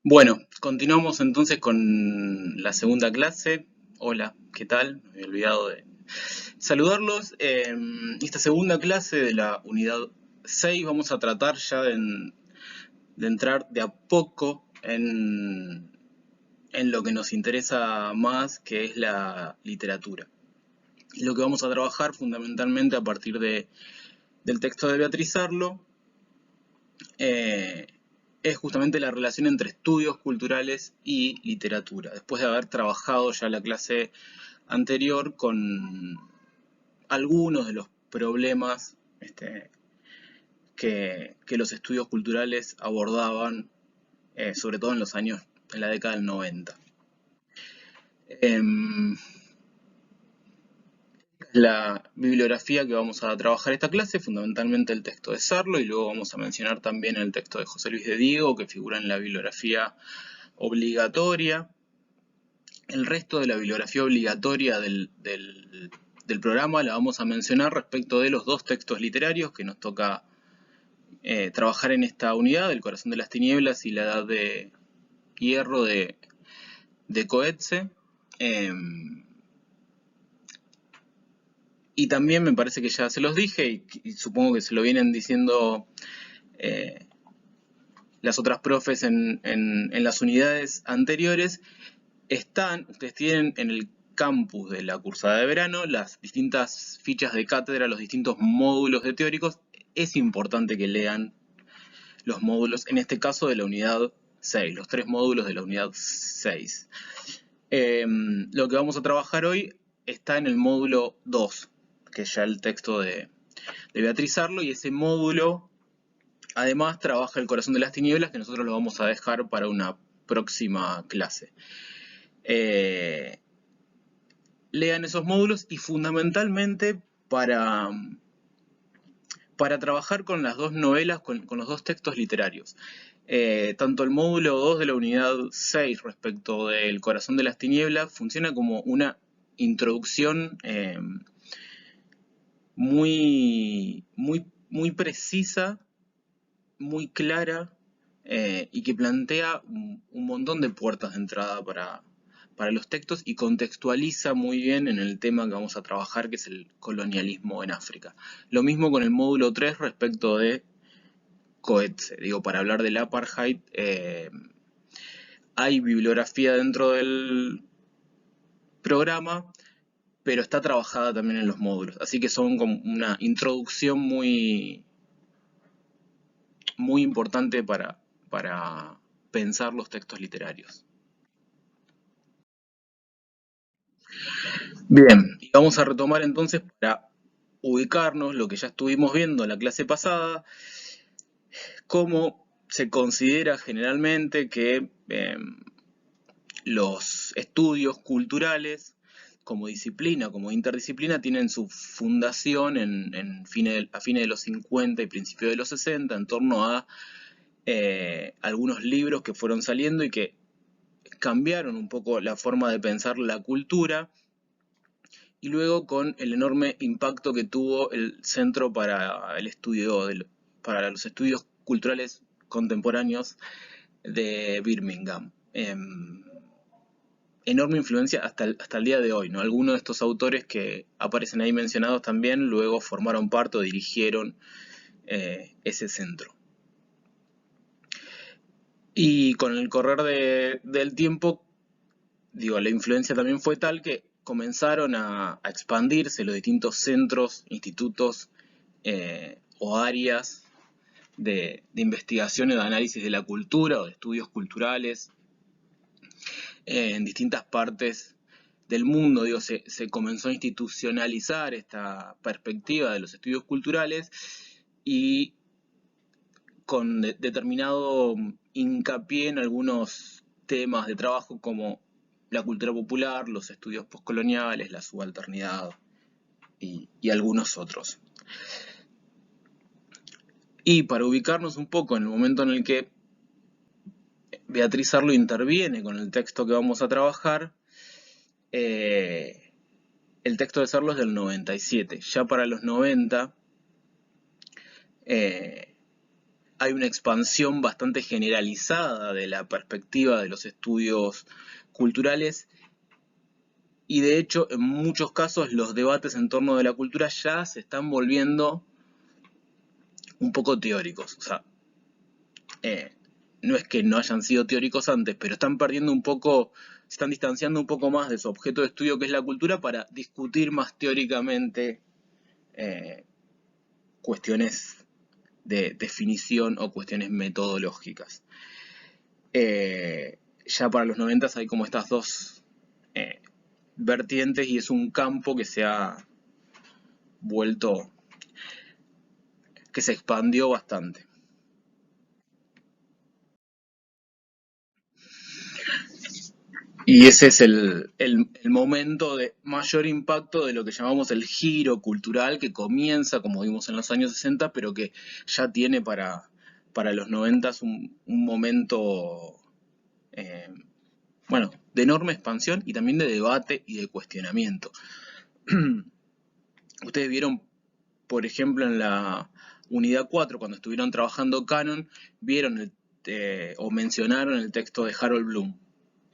Bueno, continuamos entonces con la segunda clase. Hola, ¿qué tal? Me había olvidado de saludarlos. Esta segunda clase de la unidad 6 vamos a tratar ya de entrar de a poco en lo que nos interesa más, que es la literatura. Y lo que vamos a trabajar fundamentalmente a partir del texto de Beatriz Arlo eh, es justamente la relación entre estudios culturales y literatura. Después de haber trabajado ya la clase anterior con algunos de los problemas que los estudios culturales abordaban, sobre todo en la década del 90. La bibliografía que vamos a trabajar esta clase, fundamentalmente el texto de Sarlo, y luego vamos a mencionar también el texto de José Luis de Diego, que figura en la bibliografía obligatoria. El resto de la bibliografía obligatoria del programa la vamos a mencionar respecto de los dos textos literarios que nos toca trabajar en esta unidad, El corazón de las tinieblas y La edad de hierro de Coetzee. Y también me parece que ya se los dije y supongo que se lo vienen diciendo eh, las otras profes en las unidades anteriores. Ustedes tienen en el campus de la cursada de verano las distintas fichas de cátedra, los distintos módulos de teóricos. Es importante que lean los módulos, en este caso de la unidad 6, los tres módulos de la unidad 6. Lo que vamos a trabajar hoy está en el módulo 2, que es ya el texto de Beatriz Arlo, y ese módulo además trabaja el corazón de las tinieblas, que nosotros lo vamos a dejar para una próxima clase. Lean esos módulos y fundamentalmente para trabajar con las dos novelas, con los dos textos literarios. Tanto el módulo 2 de la unidad 6 respecto del corazón de las tinieblas funciona como una introducción muy precisa, muy clara, y que plantea un montón de puertas de entrada para los textos y contextualiza muy bien en el tema que vamos a trabajar, que es el colonialismo en África. Lo mismo con el módulo 3 respecto de Coetzee. Digo, para hablar del apartheid, hay bibliografía dentro del programa, pero está trabajada también en los módulos. Así que son como una introducción muy importante para pensar los textos literarios. Bien, y vamos a retomar entonces para ubicarnos lo que ya estuvimos viendo en la clase pasada, cómo se considera generalmente que los estudios culturales como disciplina, como interdisciplina, tienen su fundación a fines de los 50 y principios de los 60, en torno a algunos libros que fueron saliendo y que cambiaron un poco la forma de pensar la cultura, y luego con el enorme impacto que tuvo el Centro para los Estudios Culturales Contemporáneos de Birmingham. Enorme influencia hasta el día de hoy, ¿no? Algunos de estos autores que aparecen ahí mencionados también luego formaron parte o dirigieron ese centro. Y con el correr del tiempo, digo, la influencia también fue tal que comenzaron a expandirse los distintos centros, institutos o áreas de investigación y de análisis de la cultura o de estudios culturales en distintas partes del mundo. Digo, se comenzó a institucionalizar esta perspectiva de los estudios culturales y con determinado hincapié en algunos temas de trabajo como la cultura popular, los estudios postcoloniales, la subalternidad y algunos otros. Y para ubicarnos un poco en el momento en el que Beatriz Arlo interviene con el texto que vamos a trabajar, el texto de Sarlo es del 97. Ya para los 90 hay una expansión bastante generalizada de la perspectiva de los estudios culturales y de hecho en muchos casos los debates en torno de la cultura ya se están volviendo un poco teóricos. O sea, no es que no hayan sido teóricos antes, pero están perdiendo un poco, se están distanciando un poco más de su objeto de estudio que es la cultura para discutir más teóricamente cuestiones de definición o cuestiones metodológicas. Ya para los 90 hay como estas dos vertientes y es un campo que se ha vuelto, que se expandió bastante. Y ese es el momento de mayor impacto de lo que llamamos el giro cultural que comienza, como vimos en los años 60, pero que ya tiene para los 90 un momento bueno, de enorme expansión y también de debate y de cuestionamiento. Ustedes vieron, por ejemplo, en la unidad 4, cuando estuvieron trabajando Canon, vieron o mencionaron el texto de Harold Bloom,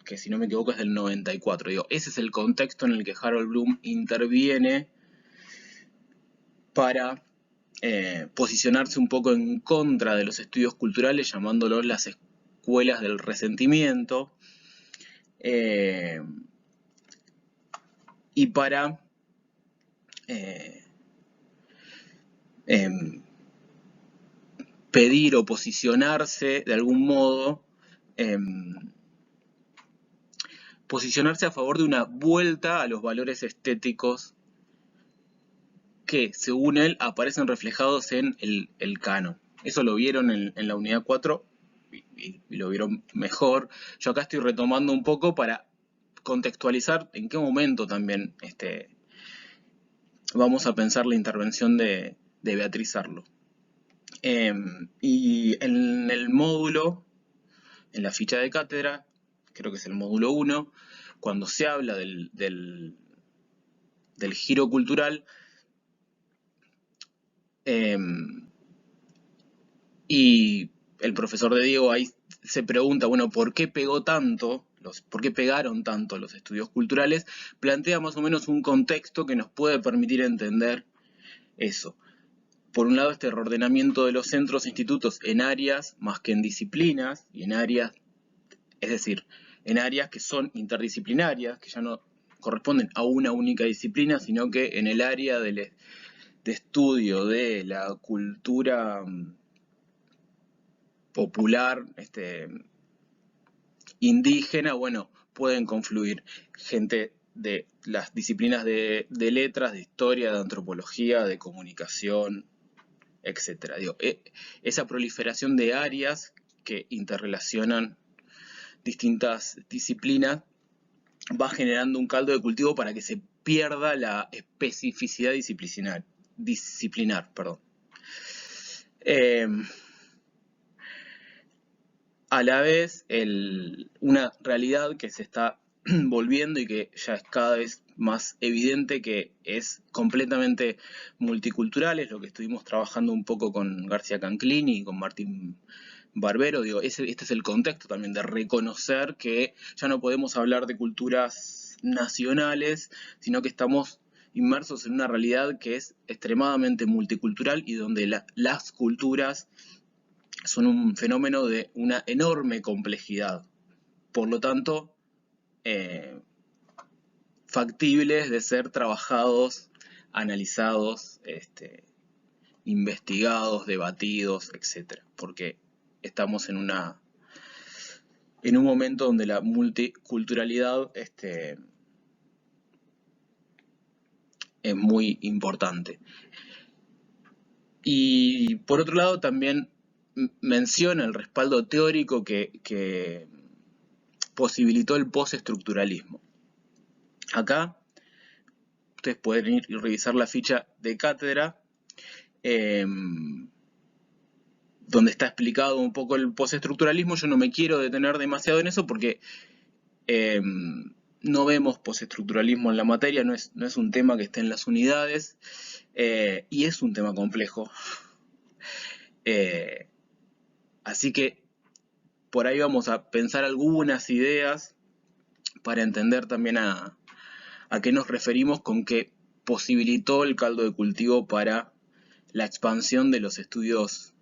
que si no me equivoco es del 94. Digo, ese es el contexto en el que Harold Bloom interviene para posicionarse un poco en contra de los estudios culturales, llamándolos las escuelas del resentimiento, y para pedir o posicionarse de algún modo, posicionarse a favor de una vuelta a los valores estéticos que, según él, aparecen reflejados en el canon. Eso lo vieron en la unidad 4 y lo vieron mejor. Yo acá estoy retomando un poco para contextualizar en qué momento también vamos a pensar la intervención de Beatriz Arlo. Y en el módulo, en la ficha de cátedra, creo que es el módulo 1, cuando se habla del giro cultural, y el profesor de Diego ahí se pregunta, bueno, ¿por qué pegó tanto? ¿Por qué pegaron tanto los estudios culturales? Plantea más o menos un contexto que nos puede permitir entender eso. Por un lado, este reordenamiento de los centros e institutos en áreas más que en disciplinas, y en áreas, es decir, en áreas que son interdisciplinarias, que ya no corresponden a una única disciplina, sino que en el área de estudio de la cultura popular, indígena, bueno, pueden confluir gente de las disciplinas de letras, de historia, de antropología, de comunicación, etc. Digo, esa proliferación de áreas que interrelacionan distintas disciplinas va generando un caldo de cultivo para que se pierda la especificidad disciplinar. A la vez, una realidad que se está volviendo y que ya es cada vez más evidente que es completamente multicultural, es lo que estuvimos trabajando un poco con García Canclini y con Martín Barbero. Digo, este es el contexto también de reconocer que ya no podemos hablar de culturas nacionales, sino que estamos inmersos en una realidad que es extremadamente multicultural y donde las culturas son un fenómeno de una enorme complejidad. Por lo tanto, factibles de ser trabajados, analizados, investigados, debatidos, etc. Porque estamos en un momento donde la multiculturalidad es muy importante. Y por otro lado también menciona el respaldo teórico que posibilitó el postestructuralismo. Acá ustedes pueden ir y revisar la ficha de cátedra, donde está explicado un poco el postestructuralismo. Yo no me quiero detener demasiado en eso porque no vemos postestructuralismo en la materia, no es un tema que esté en las unidades, y es un tema complejo. Así que por ahí vamos a pensar algunas ideas para entender también a qué nos referimos con que posibilitó el caldo de cultivo para la expansión de los estudios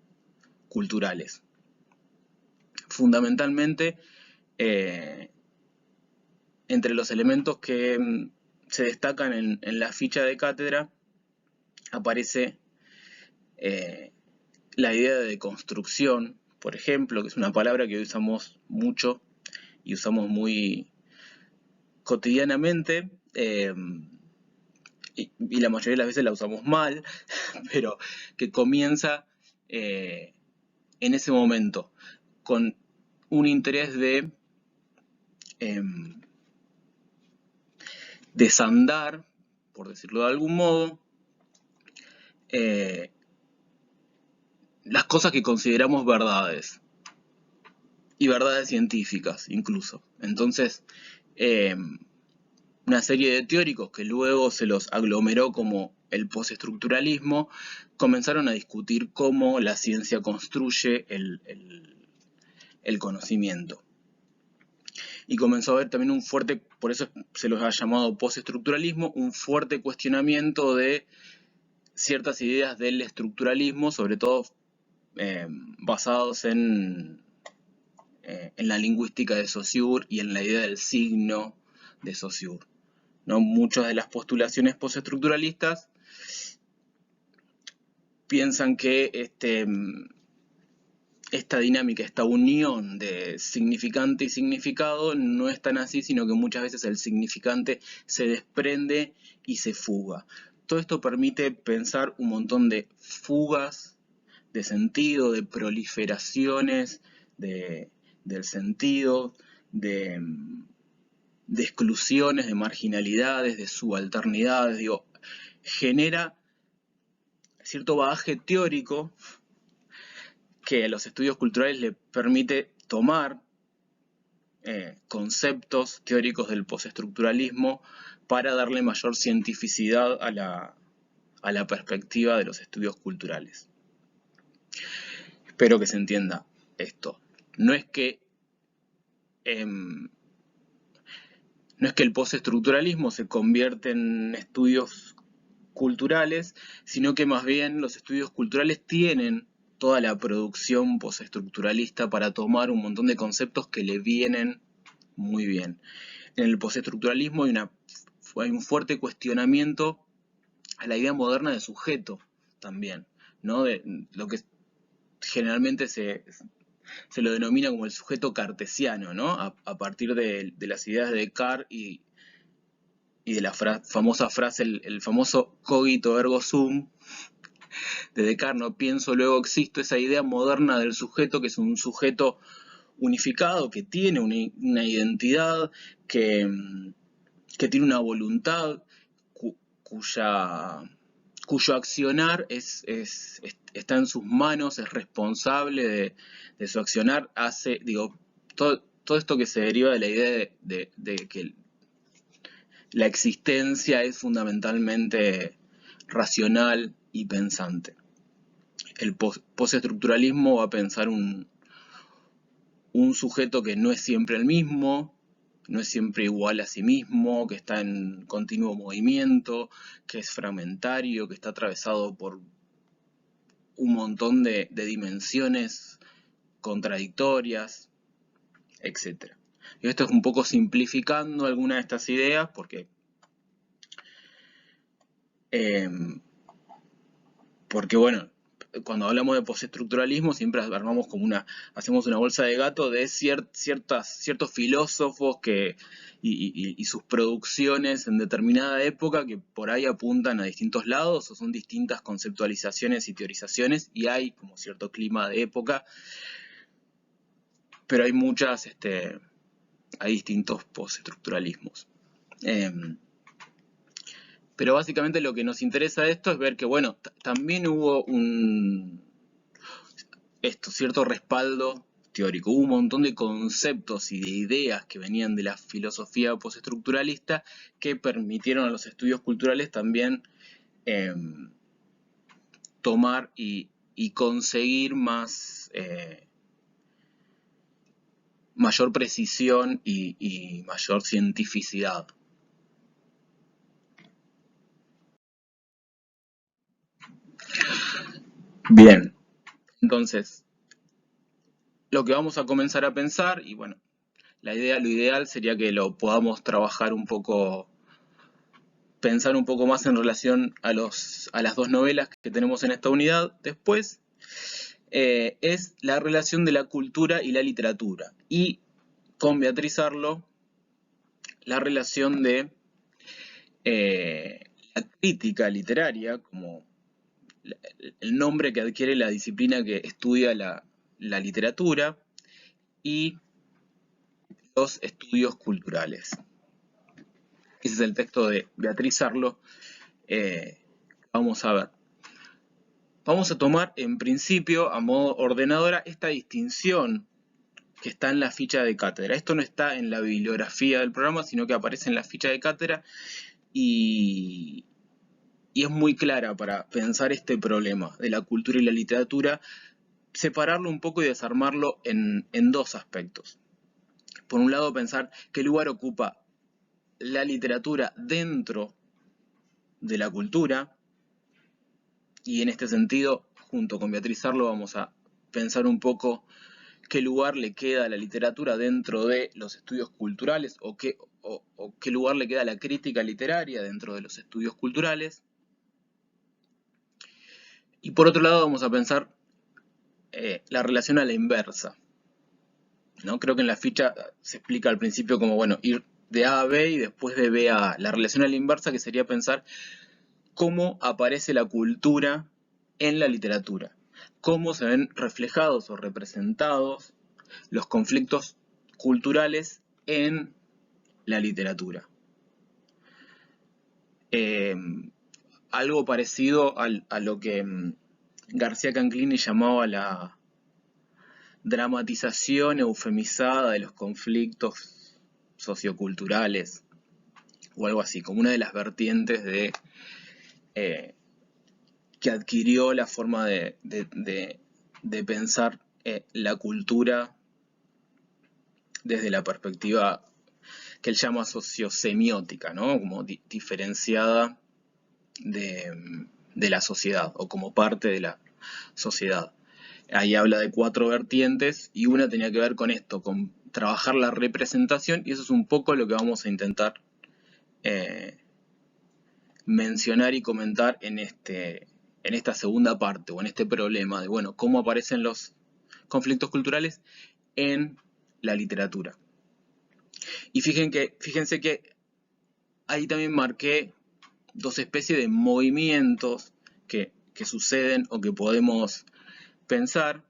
culturales. Fundamentalmente, entre los elementos que se destacan en la ficha de cátedra aparece la idea de deconstrucción, por ejemplo, que es una palabra que usamos mucho y usamos muy cotidianamente, y la mayoría de las veces la usamos mal, pero que comienza en ese momento con un interés de desandar, por decirlo de algún modo, las cosas que consideramos verdades, y verdades científicas incluso. Entonces, una serie de teóricos que luego se los aglomeró como el postestructuralismo, comenzaron a discutir cómo la ciencia construye el conocimiento. Y comenzó a haber también un fuerte, por eso se los ha llamado postestructuralismo, un fuerte cuestionamiento de ciertas ideas del estructuralismo, sobre todo basados en la lingüística de Saussure y en la idea del signo de Saussure, ¿no? Muchas de las postulaciones postestructuralistas piensan que esta dinámica, esta unión de significante y significado no es tan así, sino que muchas veces el significante se desprende y se fuga. Todo esto permite pensar un montón de fugas de sentido, de proliferaciones del sentido, de exclusiones, de marginalidades, de subalternidades. Digo, genera cierto bagaje teórico que a los estudios culturales le permite tomar conceptos teóricos del postestructuralismo para darle mayor cientificidad a la perspectiva de los estudios culturales. Espero que se entienda esto. No es que el postestructuralismo se convierte en estudios culturales, sino que más bien los estudios culturales tienen toda la producción postestructuralista para tomar un montón de conceptos que le vienen muy bien. En el postestructuralismo hay un fuerte cuestionamiento a la idea moderna de sujeto también, ¿no? De lo que generalmente se lo denomina como el sujeto cartesiano, ¿no? A partir de las ideas de Descartes y de la famosa frase, el famoso cogito ergo sum de Descartes, no pienso, luego existo, esa idea moderna del sujeto, que es un sujeto unificado, que tiene una identidad, que tiene una voluntad, cuyo accionar está en sus manos, es responsable de su accionar, hace, digo, todo esto que se deriva de la idea de que la existencia es fundamentalmente racional y pensante. El postestructuralismo va a pensar un sujeto que no es siempre el mismo, no es siempre igual a sí mismo, que está en continuo movimiento, que es fragmentario, que está atravesado por un montón de dimensiones contradictorias, etc. Y esto es un poco simplificando algunas de estas ideas, porque bueno, cuando hablamos de postestructuralismo siempre armamos como hacemos una bolsa de gato de ciertos filósofos y sus producciones en determinada época que por ahí apuntan a distintos lados o son distintas conceptualizaciones y teorizaciones, y hay como cierto clima de época, pero hay distintos postestructuralismos. Pero básicamente lo que nos interesa de esto es ver que, bueno, también hubo cierto respaldo teórico. Hubo un montón de conceptos y de ideas que venían de la filosofía postestructuralista que permitieron a los estudios culturales también tomar y conseguir más mayor precisión y mayor cientificidad. Bien, entonces, lo que vamos a comenzar a pensar, y bueno, lo ideal sería que lo podamos trabajar un poco, pensar un poco más en relación a las dos novelas que tenemos en esta unidad después, es la relación de la cultura y la literatura. Y con Beatriz Arlo, la relación de la crítica literaria, como el nombre que adquiere la disciplina que estudia la literatura, y los estudios culturales. Ese es el texto de Beatriz Arlo. Vamos a ver. Vamos a tomar en principio, a modo ordenadora, esta distinción que está en la ficha de cátedra. Esto no está en la bibliografía del programa, sino que aparece en la ficha de cátedra y es muy clara para pensar este problema de la cultura y la literatura, separarlo un poco y desarmarlo en dos aspectos. Por un lado, pensar qué lugar ocupa la literatura dentro de la cultura, y en este sentido, junto con Beatriz Arlo, vamos a pensar un poco qué lugar le queda a la literatura dentro de los estudios culturales o qué lugar le queda a la crítica literaria dentro de los estudios culturales. Y por otro lado vamos a pensar la relación a la inversa, ¿no? Creo que en la ficha se explica al principio como, bueno, ir de A a B y después de B a A. La relación a la inversa, que sería pensar cómo aparece la cultura en la literatura, cómo se ven reflejados o representados los conflictos culturales en la literatura. Algo parecido a lo que García Canclini llamaba la dramatización eufemizada de los conflictos socioculturales, o algo así, como una de las vertientes de que adquirió la forma de pensar la cultura desde la perspectiva que él llama sociosemiótica, ¿no? Como diferenciada de la sociedad o como parte de la sociedad. Ahí habla de 4 vertientes y una tenía que ver con esto, con trabajar la representación, y eso es un poco lo que vamos a intentar mencionar y comentar en esta segunda parte o en este problema de, bueno, cómo aparecen los conflictos culturales en la literatura. Y fíjense que ahí también marqué dos especies de movimientos que suceden o que podemos pensar.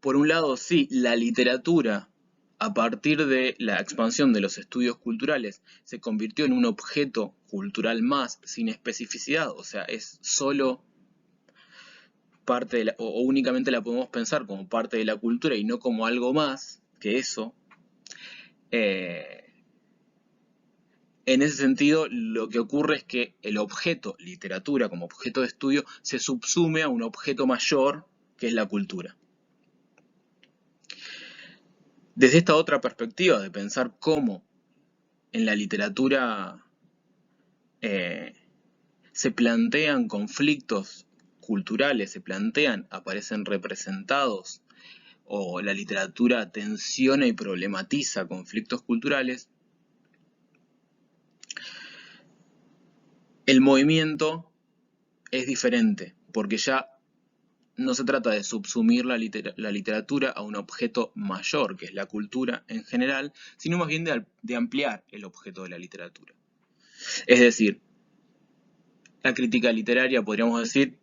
Por un lado, sí, la literatura, a partir de la expansión de los estudios culturales, se convirtió en un objeto cultural más, sin especificidad, o sea, es solo parte de o únicamente la podemos pensar como parte de la cultura y no como algo más que eso. En ese sentido, lo que ocurre es que el objeto literatura como objeto de estudio se subsume a un objeto mayor que es la cultura. Desde esta otra perspectiva de pensar cómo en la literatura se plantean conflictos culturales, aparecen representados, o la literatura tensiona y problematiza conflictos culturales, el movimiento es diferente, porque ya no se trata de subsumir la literatura a un objeto mayor, que es la cultura en general, sino más bien de ampliar el objeto de la literatura. Es decir, la crítica literaria, podríamos decir,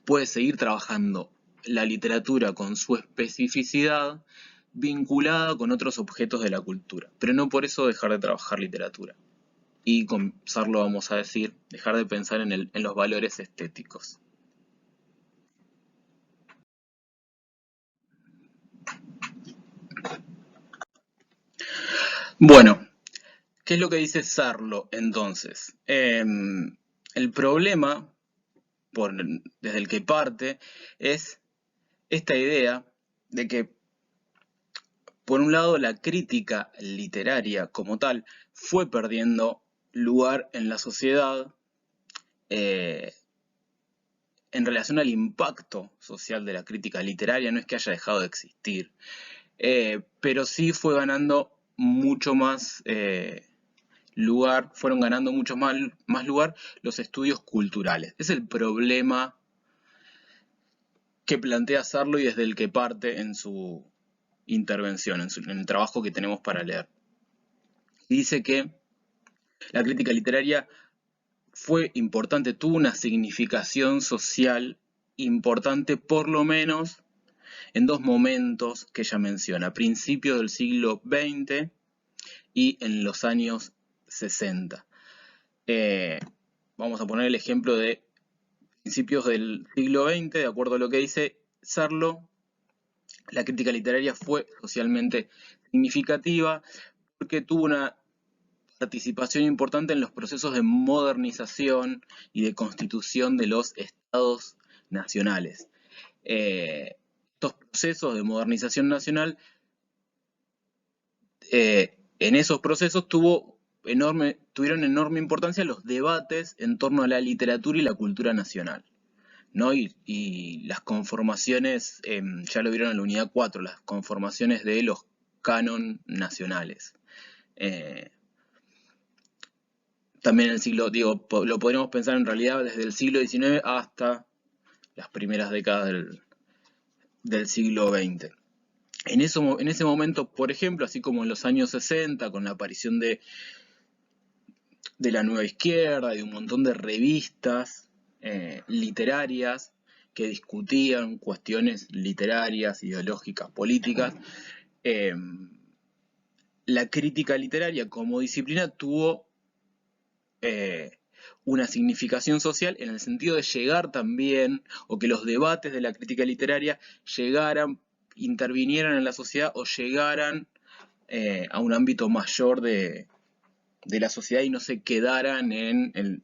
puede seguir trabajando la literatura con su especificidad vinculada con otros objetos de la cultura, pero no por eso dejar de trabajar literatura. Y con Sarlo vamos a decir, dejar de pensar en los valores estéticos. Bueno, ¿qué es lo que dice Sarlo entonces? El problema, desde el que parte, es esta idea de que, por un lado, la crítica literaria como tal fue perdiendo lugar en la sociedad eh, en relación al impacto social de la crítica literaria. No es que haya dejado de existir, pero sí fue ganando mucho más lugar, fueron ganando mucho más lugar los estudios culturales. Es el problema que plantea Sarlo y desde el que parte en su intervención, en el trabajo que tenemos para leer. Y dice que la crítica literaria fue importante, tuvo una significación social importante, por lo menos en dos momentos que ella menciona: a principios del siglo XX y en los años 60. Vamos a poner el ejemplo de principios del siglo XX. De acuerdo a lo que dice Sarlo, la crítica literaria fue socialmente significativa porque tuvo una participación importante en los procesos de modernización y de constitución de los estados nacionales. Estos procesos de modernización nacional, en esos procesos tuvieron enorme importancia los debates en torno a la literatura y la cultura nacional, ¿no? Y las conformaciones, ya lo vieron en la unidad 4, las conformaciones de los cánon nacionales. También en el siglo, lo podríamos pensar en realidad desde el siglo XIX hasta las primeras décadas del siglo XX. En ese momento, por ejemplo, así como en los años 60, con la aparición de la nueva izquierda y de un montón de revistas literarias que discutían cuestiones literarias, ideológicas, políticas, la crítica literaria como disciplina tuvo una significación social en el sentido de llegar también, o que los debates de la crítica literaria intervinieran en la sociedad o llegaran a un ámbito mayor de la sociedad y no se quedaran en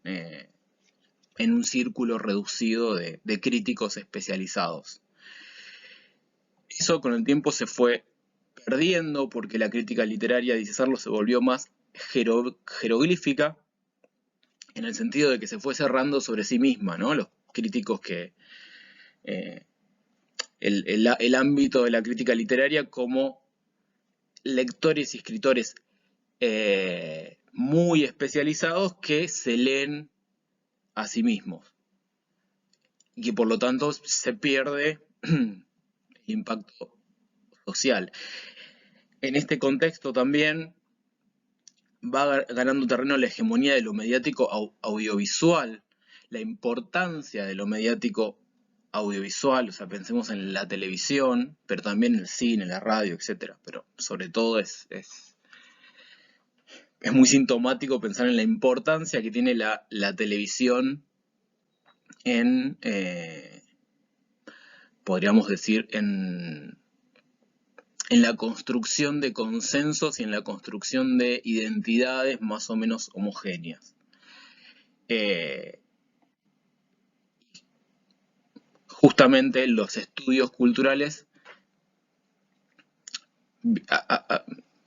un círculo reducido de críticos especializados. Eso con el tiempo se fue perdiendo porque la crítica literaria, dice Sarlo, se volvió más jeroglífica, en el sentido de que se fue cerrando sobre sí misma, ¿no? Los críticos que el ámbito de la crítica literaria como lectores y escritores muy especializados que se leen a sí mismos y que por lo tanto se pierde el impacto social. En este contexto también va ganando terreno la hegemonía de lo mediático audiovisual, la importancia de lo mediático audiovisual, o sea, pensemos en la televisión, pero también en el cine, la radio, etc. Pero sobre todo es muy sintomático pensar en la importancia que tiene la televisión en, podríamos decir, en la construcción de consensos y en la construcción de identidades más o menos homogéneas. Justamente los estudios culturales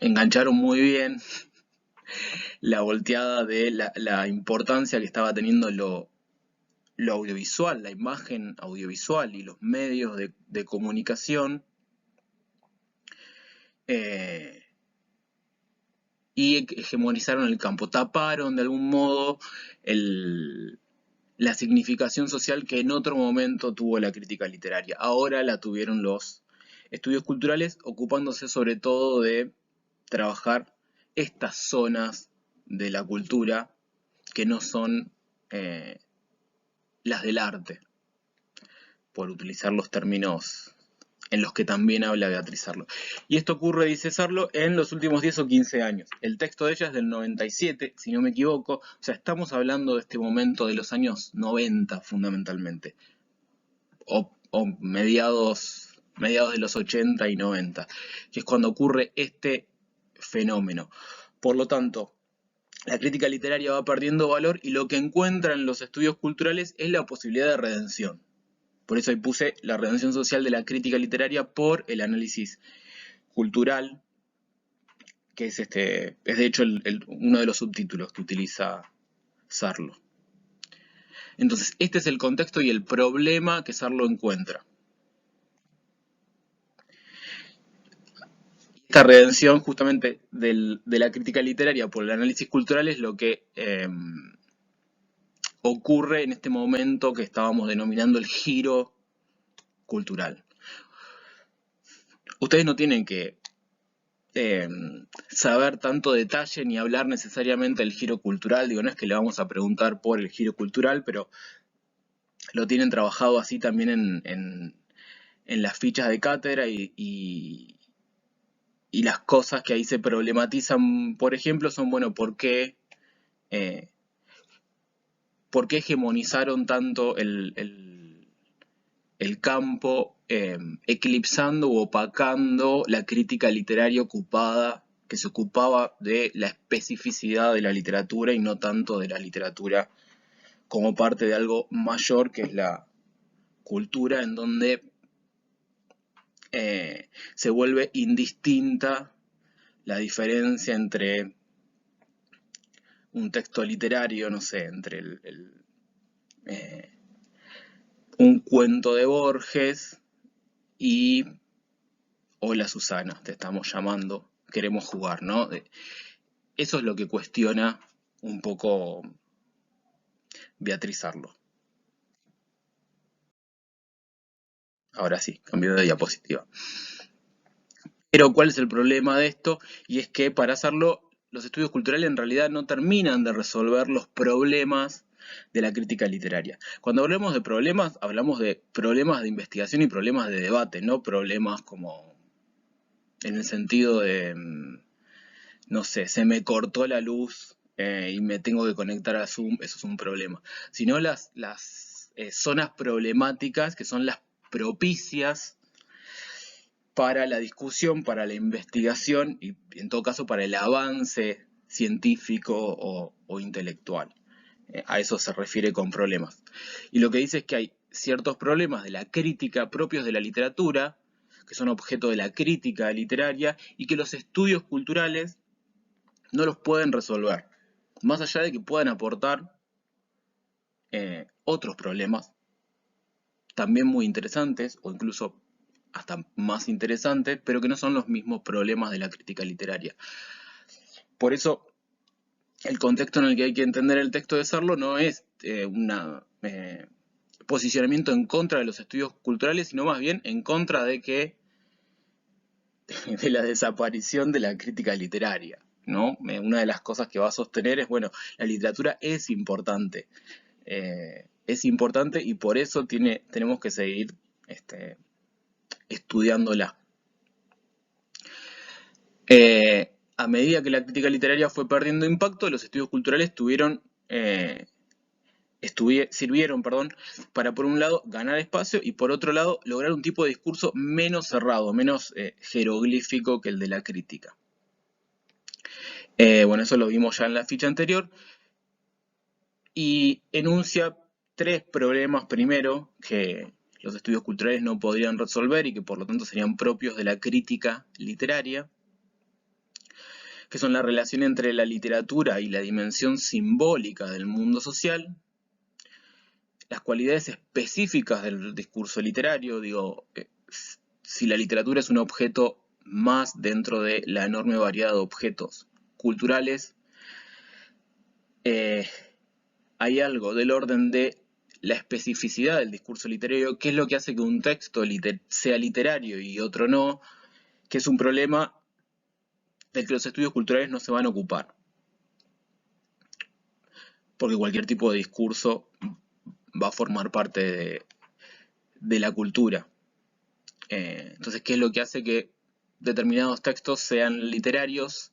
engancharon muy bien la volteada de la importancia que estaba teniendo lo audiovisual, la imagen audiovisual y los medios de comunicación, y hegemonizaron el campo, taparon de algún modo la significación social que en otro momento tuvo la crítica literaria. Ahora la tuvieron los estudios culturales, ocupándose sobre todo de trabajar estas zonas de la cultura que no son las del arte, por utilizar los términos en los que también habla Beatriz Sarlo. Y esto ocurre, dice Sarlo, en los últimos 10 o 15 años. El texto de ella es del 97, si no me equivoco. O sea, estamos hablando de este momento de los años 90, fundamentalmente. O mediados de los 80 y 90, que es cuando ocurre este fenómeno. Por lo tanto, la crítica literaria va perdiendo valor y lo que encuentra en los estudios culturales es la posibilidad de redención. Por eso ahí puse la redención social de la crítica literaria por el análisis cultural, que es de hecho uno de los subtítulos que utiliza Sarlo. Entonces, este es el contexto y el problema que Sarlo encuentra. Esta redención justamente de la crítica literaria por el análisis cultural es lo que ocurre en este momento que estábamos denominando el giro cultural. Ustedes no tienen que saber tanto detalle ni hablar necesariamente del giro cultural. Digo, no es que le vamos a preguntar por el giro cultural, pero lo tienen trabajado así también en las fichas de cátedra y las cosas que ahí se problematizan, por ejemplo, son, bueno, ¿por qué hegemonizaron tanto el campo, eclipsando u opacando la crítica literaria que se ocupaba de la especificidad de la literatura y no tanto de la literatura como parte de algo mayor que es la cultura, en donde se vuelve indistinta la diferencia entre un texto literario, no sé, entre un cuento de Borges y hola Susana, te estamos llamando, queremos jugar, ¿no? Eso es lo que cuestiona un poco Beatriz Sarlo. Ahora sí, cambio de diapositiva. Pero ¿cuál es el problema de esto? Y es que para hacerlo, los estudios culturales en realidad no terminan de resolver los problemas de la crítica literaria. Cuando hablamos de problemas de investigación y problemas de debate, no problemas como en el sentido de, no sé, se me cortó la luz y me tengo que conectar a Zoom, eso es un problema. Sino las zonas problemáticas que son las propicias para la discusión, para la investigación y en todo caso para el avance científico o intelectual. A eso se refiere con problemas. Y lo que dice es que hay ciertos problemas de la crítica propios de la literatura, que son objeto de la crítica literaria, y que los estudios culturales no los pueden resolver. Más allá de que puedan aportar otros problemas también muy interesantes, o incluso hasta más interesantes, pero que no son los mismos problemas de la crítica literaria. Por eso, el contexto en el que hay que entender el texto de Sarlo no es un posicionamiento en contra de los estudios culturales, sino más bien en contra de la desaparición de la crítica literaria, ¿no? Una de las cosas que va a sostener es, bueno, la literatura es importante y por eso tenemos que seguir estudiándola. A medida que la crítica literaria fue perdiendo impacto, los estudios culturales sirvieron para, por un lado, ganar espacio y, por otro lado, lograr un tipo de discurso menos cerrado, menos jeroglífico que el de la crítica. Bueno, eso lo vimos ya en la ficha anterior. Y enuncia 3 problemas primero que los estudios culturales no podrían resolver y que por lo tanto serían propios de la crítica literaria, que son la relación entre la literatura y la dimensión simbólica del mundo social, las cualidades específicas del discurso literario, si la literatura es un objeto más dentro de la enorme variedad de objetos culturales, hay algo del orden de la especificidad del discurso literario, qué es lo que hace que un texto sea literario y otro no, que es un problema del que los estudios culturales no se van a ocupar. Porque cualquier tipo de discurso va a formar parte de la cultura. Entonces, ¿qué es lo que hace que determinados textos sean literarios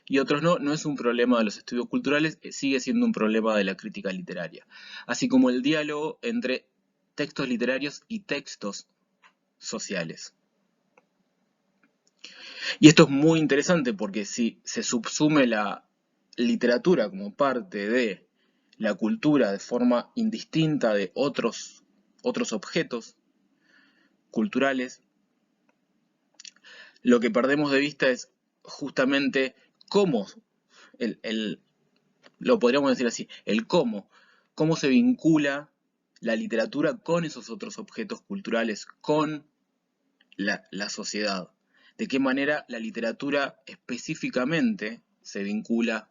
y otros no? No es un problema de los estudios culturales, sigue siendo un problema de la crítica literaria. Así como el diálogo entre textos literarios y textos sociales. Y esto es muy interesante porque si se subsume la literatura como parte de la cultura de forma indistinta de otros otros objetos culturales, lo que perdemos de vista es justamente cómo, lo podríamos decir así, el cómo se vincula la literatura con esos otros objetos culturales, con la sociedad. De qué manera la literatura específicamente se vincula,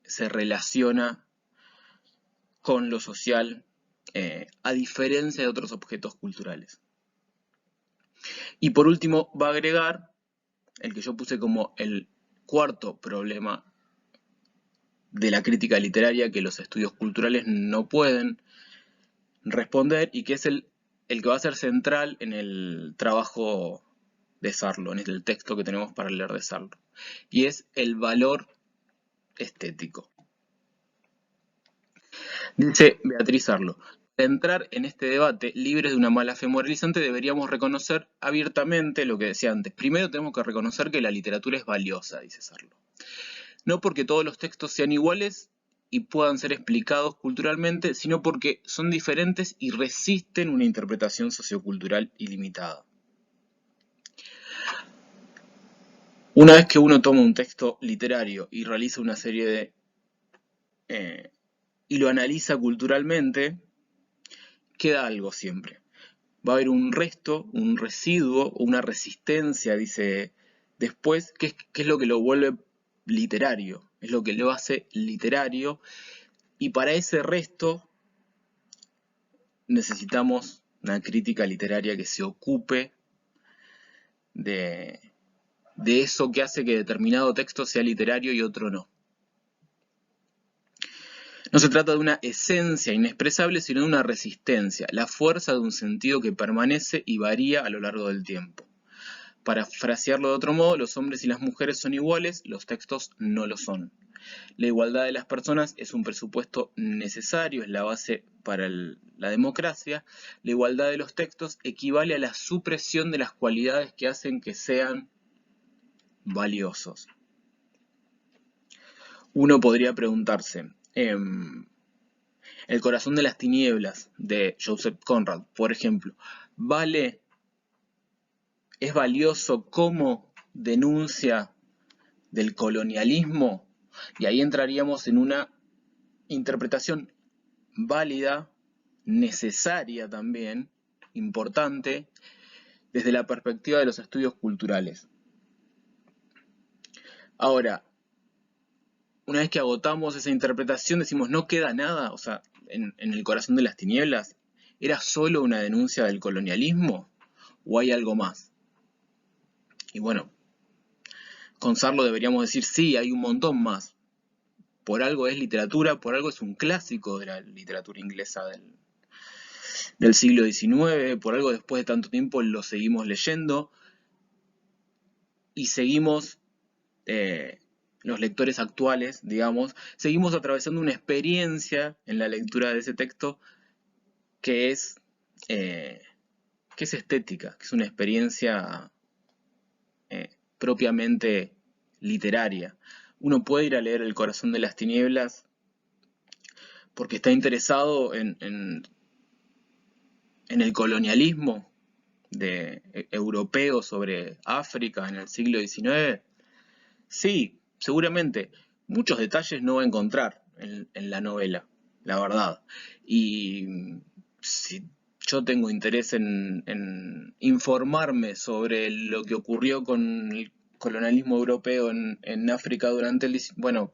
se relaciona con lo social, a diferencia de otros objetos culturales. Y por último va a agregar el que yo puse como el cuarto problema de la crítica literaria que los estudios culturales no pueden responder, y que es el que va a ser central en el trabajo de Sarlo, en el texto que tenemos para leer de Sarlo, y es el valor estético. Dice Beatriz Sarlo: para entrar en este debate libres de una mala fe moralizante deberíamos reconocer abiertamente lo que decía antes. Primero tenemos que reconocer que la literatura es valiosa, dice Sarlo. No porque todos los textos sean iguales y puedan ser explicados culturalmente, sino porque son diferentes y resisten una interpretación sociocultural ilimitada. Una vez que uno toma un texto literario y realiza una serie de... y lo analiza culturalmente, queda algo siempre. Va a haber un resto, un residuo, una resistencia, dice después, que es lo que lo vuelve literario, es lo que lo hace literario, y para ese resto necesitamos una crítica literaria que se ocupe de eso que hace que determinado texto sea literario y otro no. No se trata de una esencia inexpresable, sino de una resistencia, la fuerza de un sentido que permanece y varía a lo largo del tiempo. Para frasearlo de otro modo, los hombres y las mujeres son iguales, los textos no lo son. La igualdad de las personas es un presupuesto necesario, es la base para la democracia. La igualdad de los textos equivale a la supresión de las cualidades que hacen que sean valiosos. Uno podría preguntarse, El corazón de las tinieblas de Joseph Conrad, por ejemplo, ¿es valioso como denuncia del colonialismo? Y ahí entraríamos en una interpretación válida, necesaria también, importante, desde la perspectiva de los estudios culturales. Ahora, una vez que agotamos esa interpretación, decimos, no queda nada, o sea, en el corazón de las tinieblas, ¿era solo una denuncia del colonialismo o hay algo más? Y bueno, con Sarlo deberíamos decir, sí, hay un montón más. Por algo es literatura, por algo es un clásico de la literatura inglesa del siglo XIX, por algo después de tanto tiempo lo seguimos leyendo y seguimos, los lectores actuales, digamos, seguimos atravesando una experiencia en la lectura de ese texto que es estética, que es una experiencia propiamente literaria. Uno puede ir a leer El corazón de las tinieblas porque está interesado en el colonialismo europeo sobre África en el siglo XIX. Sí, seguramente. Muchos detalles no va a encontrar en la novela, la verdad. Y si yo tengo interés en informarme sobre lo que ocurrió con el colonialismo europeo en África durante bueno,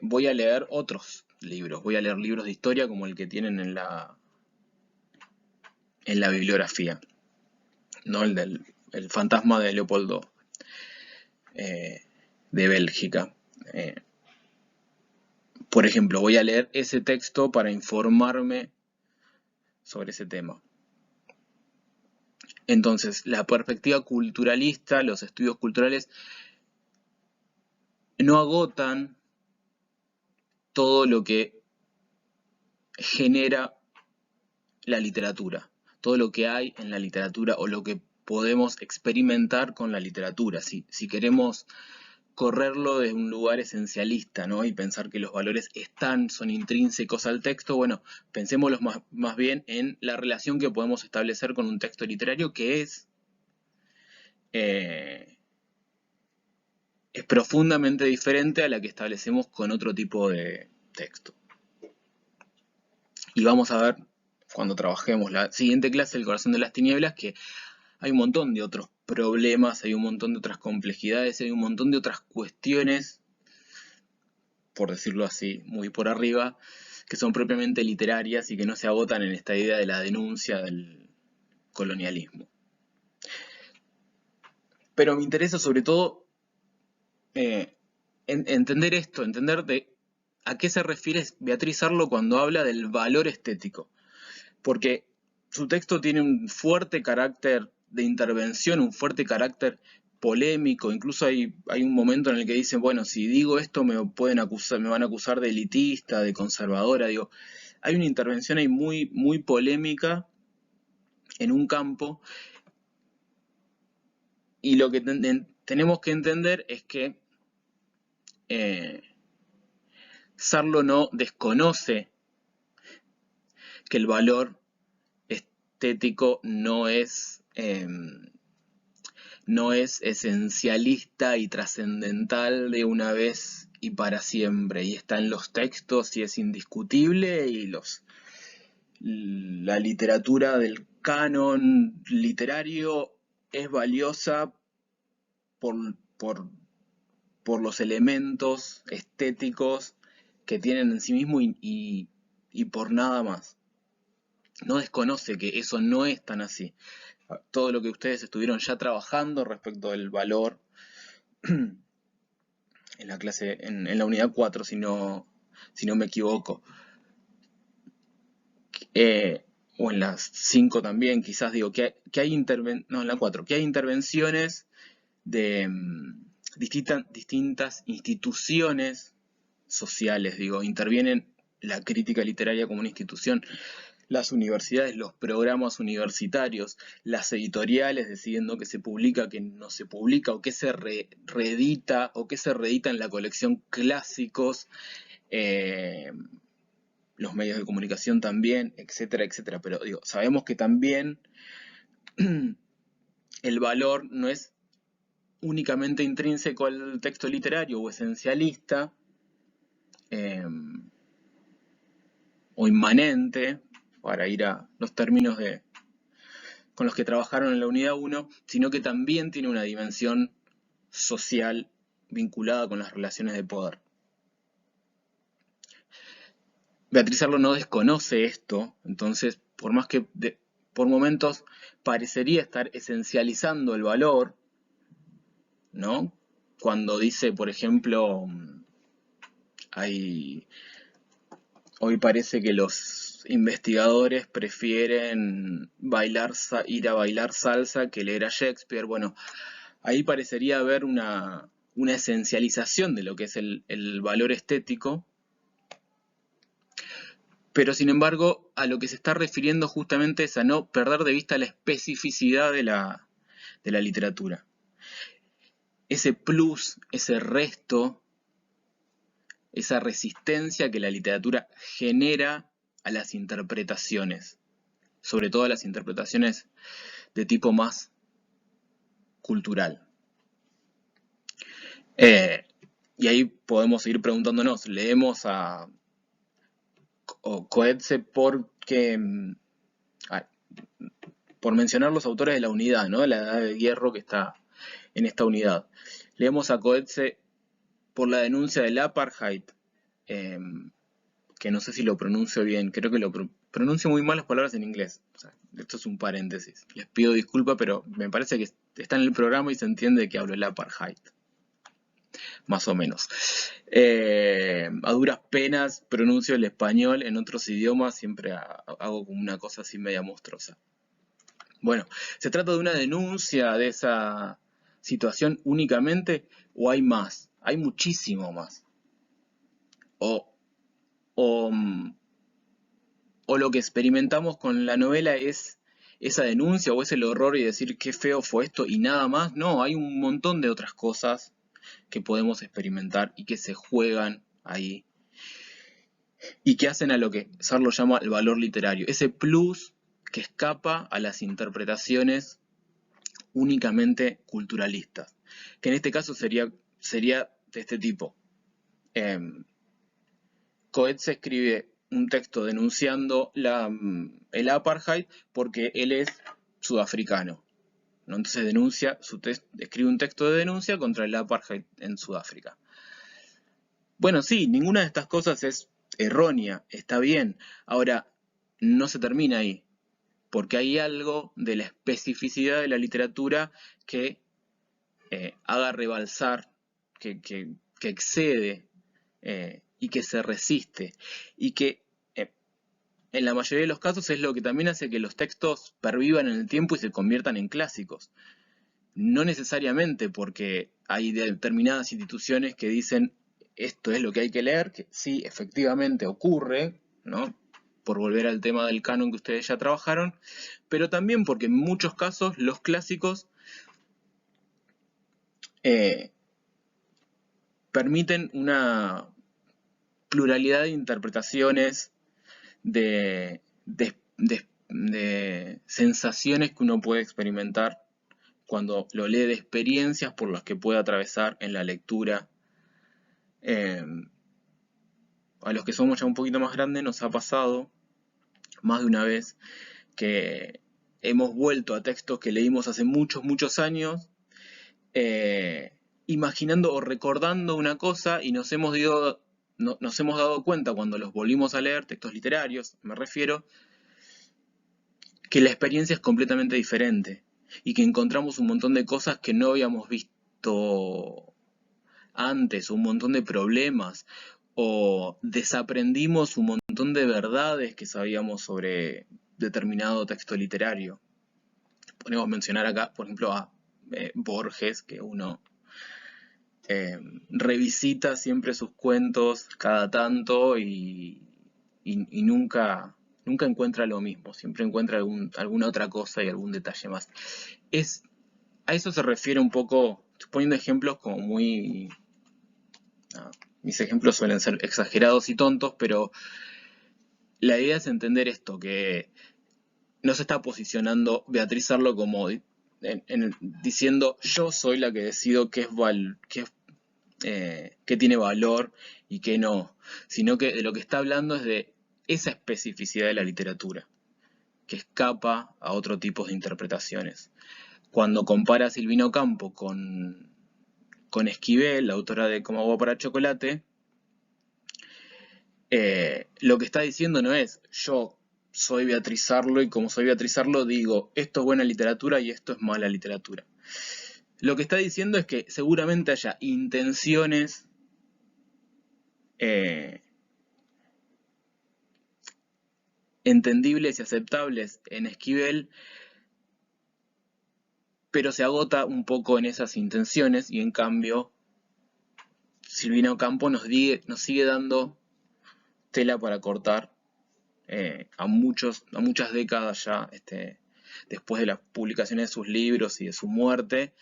voy a leer otros libros, voy a leer libros de historia como el que tienen en la bibliografía, ¿no? El fantasma de Leopoldo, de Bélgica. Por ejemplo, voy a leer ese texto para informarme sobre ese tema. Entonces, la perspectiva culturalista, los estudios culturales, no agotan todo lo que genera la literatura, todo lo que hay en la literatura o lo que podemos experimentar con la literatura. Si queremos correrlo de un lugar esencialista, ¿no? Y pensar que los valores son intrínsecos al texto. Bueno, pensémoslos más bien en la relación que podemos establecer con un texto literario que es profundamente diferente a la que establecemos con otro tipo de texto. Y vamos a ver, cuando trabajemos la siguiente clase, El corazón de las tinieblas, que hay un montón de otros problemas, hay un montón de otras complejidades, hay un montón de otras cuestiones, por decirlo así, muy por arriba, que son propiamente literarias y que no se agotan en esta idea de la denuncia del colonialismo. Pero me interesa sobre todo entender esto, entender a qué se refiere Beatriz Arlo cuando habla del valor estético. Porque su texto tiene un fuerte carácter de intervención, un fuerte carácter polémico. Incluso hay un momento en el que dicen, bueno, si digo esto me van a acusar de elitista, de conservadora. Digo, hay una intervención ahí muy, muy polémica en un campo. Y lo que tenemos que entender es que Sarlo no desconoce que el valor estético no es esencialista y trascendental de una vez y para siempre, y está en los textos y es indiscutible, y la literatura del canon literario es valiosa por los elementos estéticos que tienen en sí mismo y por nada más. No desconoce que eso no es tan así. Todo lo que ustedes estuvieron ya trabajando respecto del valor en la clase, en la unidad 4, si no me equivoco. O en las 5 también, quizás digo, que hay en la 4, que hay intervenciones de distintas instituciones sociales, digo, intervienen la crítica literaria como una institución, las universidades, los programas universitarios, las editoriales decidiendo qué se publica, qué no se publica, o qué se reedita, o qué se reedita en la colección clásicos, los medios de comunicación también, etcétera, etcétera. Pero digo, sabemos que también el valor no es únicamente intrínseco al texto literario o esencialista, o inmanente, para ir a los términos con los que trabajaron en la unidad 1, sino que también tiene una dimensión social vinculada con las relaciones de poder. Beatriz Arlo no desconoce esto, entonces, por más que por momentos parecería estar esencializando el valor, ¿no? Cuando dice, por ejemplo, hoy parece que los investigadores prefieren ir a bailar salsa que leer a Shakespeare. Bueno, ahí parecería haber una esencialización de lo que es el valor estético, pero sin embargo a lo que se está refiriendo justamente es a no perder de vista la especificidad de la literatura. Ese plus, ese resto, esa resistencia que la literatura genera a las interpretaciones, sobre todo a las interpretaciones de tipo más cultural. Y ahí podemos seguir preguntándonos, leemos a Coetzee porque, por mencionar los autores de la unidad, ¿no? La edad de hierro que está en esta unidad. Leemos a Coetzee por la denuncia del apartheid, que no sé si lo pronuncio bien, creo que lo pronuncio muy mal las palabras en inglés. O sea, esto es un paréntesis. Les pido disculpas, pero me parece que está en el programa y se entiende que hablo del apartheid. Más o menos. A duras penas pronuncio el español, en otros idiomas siempre hago como una cosa así media monstruosa. Bueno, ¿se trata de una denuncia de esa situación únicamente o hay más? Hay muchísimo más. O lo que experimentamos con la novela es esa denuncia o es el horror y decir qué feo fue esto y nada más. No, hay un montón de otras cosas que podemos experimentar y que se juegan ahí y que hacen a lo que Sarlo llama el valor literario, ese plus que escapa a las interpretaciones únicamente culturalistas, que en este caso sería de este tipo. Coetzee escribe un texto denunciando el apartheid porque él es sudafricano, ¿no? Entonces escribe un texto de denuncia contra el apartheid en Sudáfrica. Bueno, sí, ninguna de estas cosas es errónea, está bien. Ahora, no se termina ahí, porque hay algo de la especificidad de la literatura que haga rebalsar, que excede y que se resiste. Y que en la mayoría de los casos es lo que también hace que los textos pervivan en el tiempo y se conviertan en clásicos. No necesariamente porque hay determinadas instituciones que dicen esto es lo que hay que leer, que sí, efectivamente ocurre, ¿no? Por volver al tema del canon que ustedes ya trabajaron, pero también porque en muchos casos los clásicos permiten una pluralidad de interpretaciones, de sensaciones que uno puede experimentar cuando lo lee, de experiencias por las que puede atravesar en la lectura. A los que somos ya un poquito más grandes nos ha pasado más de una vez que hemos vuelto a textos que leímos hace muchos años, imaginando o recordando una cosa, y nos hemos dado cuenta cuando los volvimos a leer, textos literarios me refiero, que la experiencia es completamente diferente y que encontramos un montón de cosas que no habíamos visto antes, un montón de problemas, o desaprendimos un montón de verdades que sabíamos sobre determinado texto literario. Podemos mencionar acá, por ejemplo, a Borges, que uno revisita siempre sus cuentos cada tanto y nunca encuentra lo mismo, siempre encuentra alguna otra cosa y algún detalle más. A eso se refiere un poco, estoy poniendo ejemplos como muy... mis ejemplos suelen ser exagerados y tontos, pero la idea es entender esto, que no se está posicionando Beatriz Sarlo como diciendo yo soy la que decido qué tiene valor y qué no, sino que de lo que está hablando es de esa especificidad de la literatura, que escapa a otro tipo de interpretaciones. Cuando compara a Silvina Ocampo con Esquivel, la autora de Como agua para chocolate, lo que está diciendo no es yo soy Beatriz Sarlo y como soy Beatriz Sarlo digo esto es buena literatura y esto es mala literatura. Lo que está diciendo es que seguramente haya intenciones entendibles y aceptables en Esquivel, pero se agota un poco en esas intenciones y en cambio Silvina Ocampo nos sigue dando tela para cortar a muchas décadas ya después de las publicaciones de sus libros y de su muerte,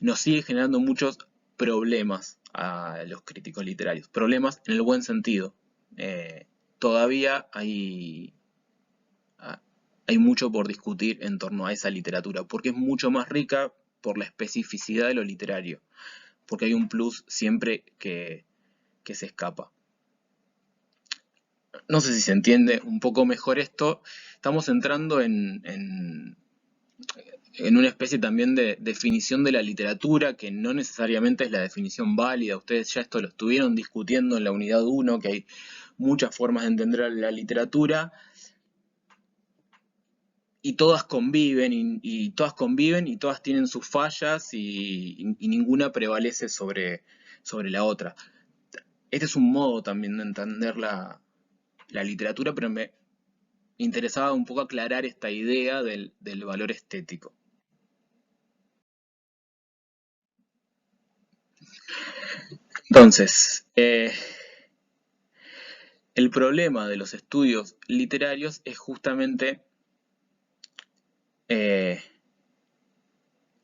nos sigue generando muchos problemas a los críticos literarios, problemas en el buen sentido. Todavía hay mucho por discutir en torno a esa literatura, porque es mucho más rica por la especificidad de lo literario, porque hay un plus siempre que se escapa. No sé si se entiende un poco mejor esto. Estamos entrando en una especie también de definición de la literatura, que no necesariamente es la definición válida. Ustedes ya esto lo estuvieron discutiendo en la unidad 1, que hay muchas formas de entender la literatura, y todas conviven, y todas tienen sus fallas, y ninguna prevalece sobre la otra. Este es un modo también de entender la literatura, pero me interesaba un poco aclarar esta idea del valor estético. Entonces, el problema de los estudios literarios es justamente...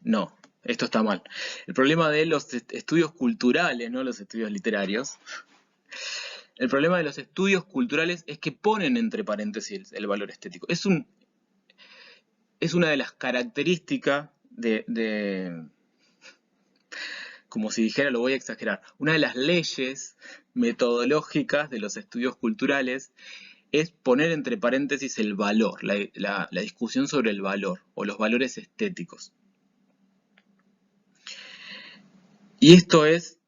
no, esto está mal. El problema de los estudios culturales, no los estudios literarios, el problema de los estudios culturales es que ponen entre paréntesis el valor estético. Es una de las características como si dijera, lo voy a exagerar, una de las leyes metodológicas de los estudios culturales es poner entre paréntesis el valor, la discusión sobre el valor o los valores estéticos. Y esto es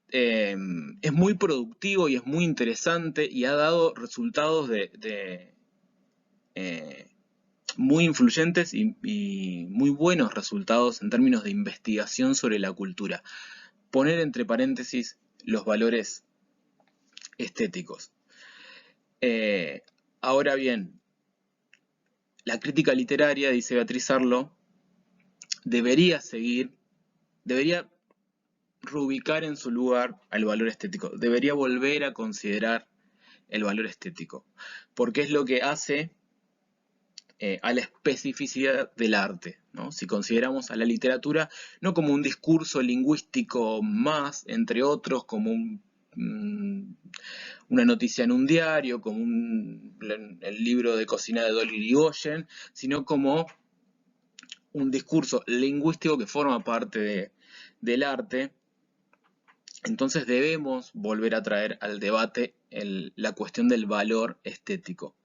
muy productivo y es muy interesante y ha dado resultados muy influyentes y muy buenos resultados en términos de investigación sobre la cultura. Poner entre paréntesis los valores estéticos. Ahora bien, la crítica literaria, dice Beatriz Arlo, debería reubicar en su lugar al valor estético, debería volver a considerar el valor estético, porque es lo que hace a la especificidad del arte, ¿no? Si consideramos a la literatura no como un discurso lingüístico más, entre otros, como una noticia en un diario, como el libro de cocina de Dolly Irigoyen, sino como un discurso lingüístico que forma parte del arte. Entonces debemos volver a traer al debate la cuestión del valor estético.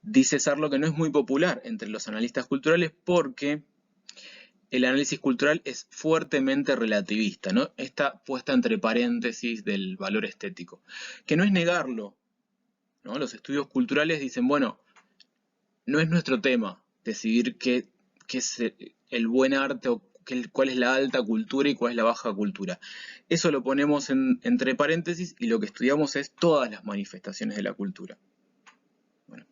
Dice Sarlo que no es muy popular entre los analistas culturales porque el análisis cultural es fuertemente relativista, ¿no? Está puesta entre paréntesis del valor estético, que no es negarlo, ¿no? Los estudios culturales dicen, bueno, no es nuestro tema decidir qué es el buen arte o cuál es la alta cultura y cuál es la baja cultura. Eso lo ponemos entre paréntesis y lo que estudiamos es todas las manifestaciones de la cultura. Bueno,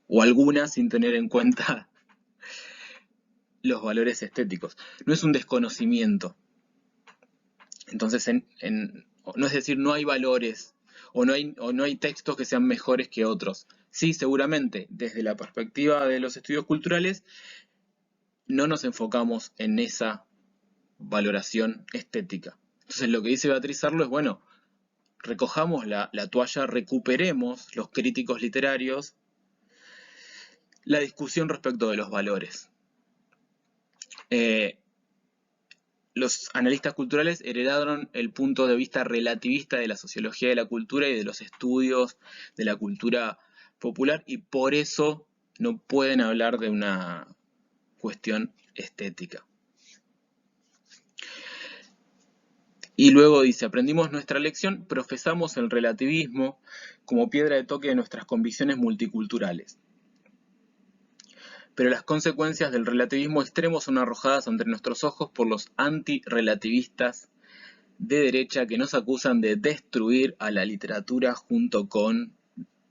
o algunas sin tener en cuenta los valores estéticos. No es un desconocimiento. Entonces, no es decir, no hay valores o no hay textos que sean mejores que otros. Sí, seguramente, desde la perspectiva de los estudios culturales, no nos enfocamos en esa valoración estética. Entonces, lo que dice Beatriz Arlo es, bueno, recojamos la toalla, recuperemos los críticos literarios la discusión respecto de los valores. Los analistas culturales heredaron el punto de vista relativista de la sociología de la cultura y de los estudios de la cultura popular y por eso no pueden hablar de una cuestión estética. Y luego dice, aprendimos nuestra lección, profesamos el relativismo como piedra de toque de nuestras convicciones multiculturales. Pero las consecuencias del relativismo extremo son arrojadas ante nuestros ojos por los antirrelativistas de derecha que nos acusan de destruir a la literatura junto con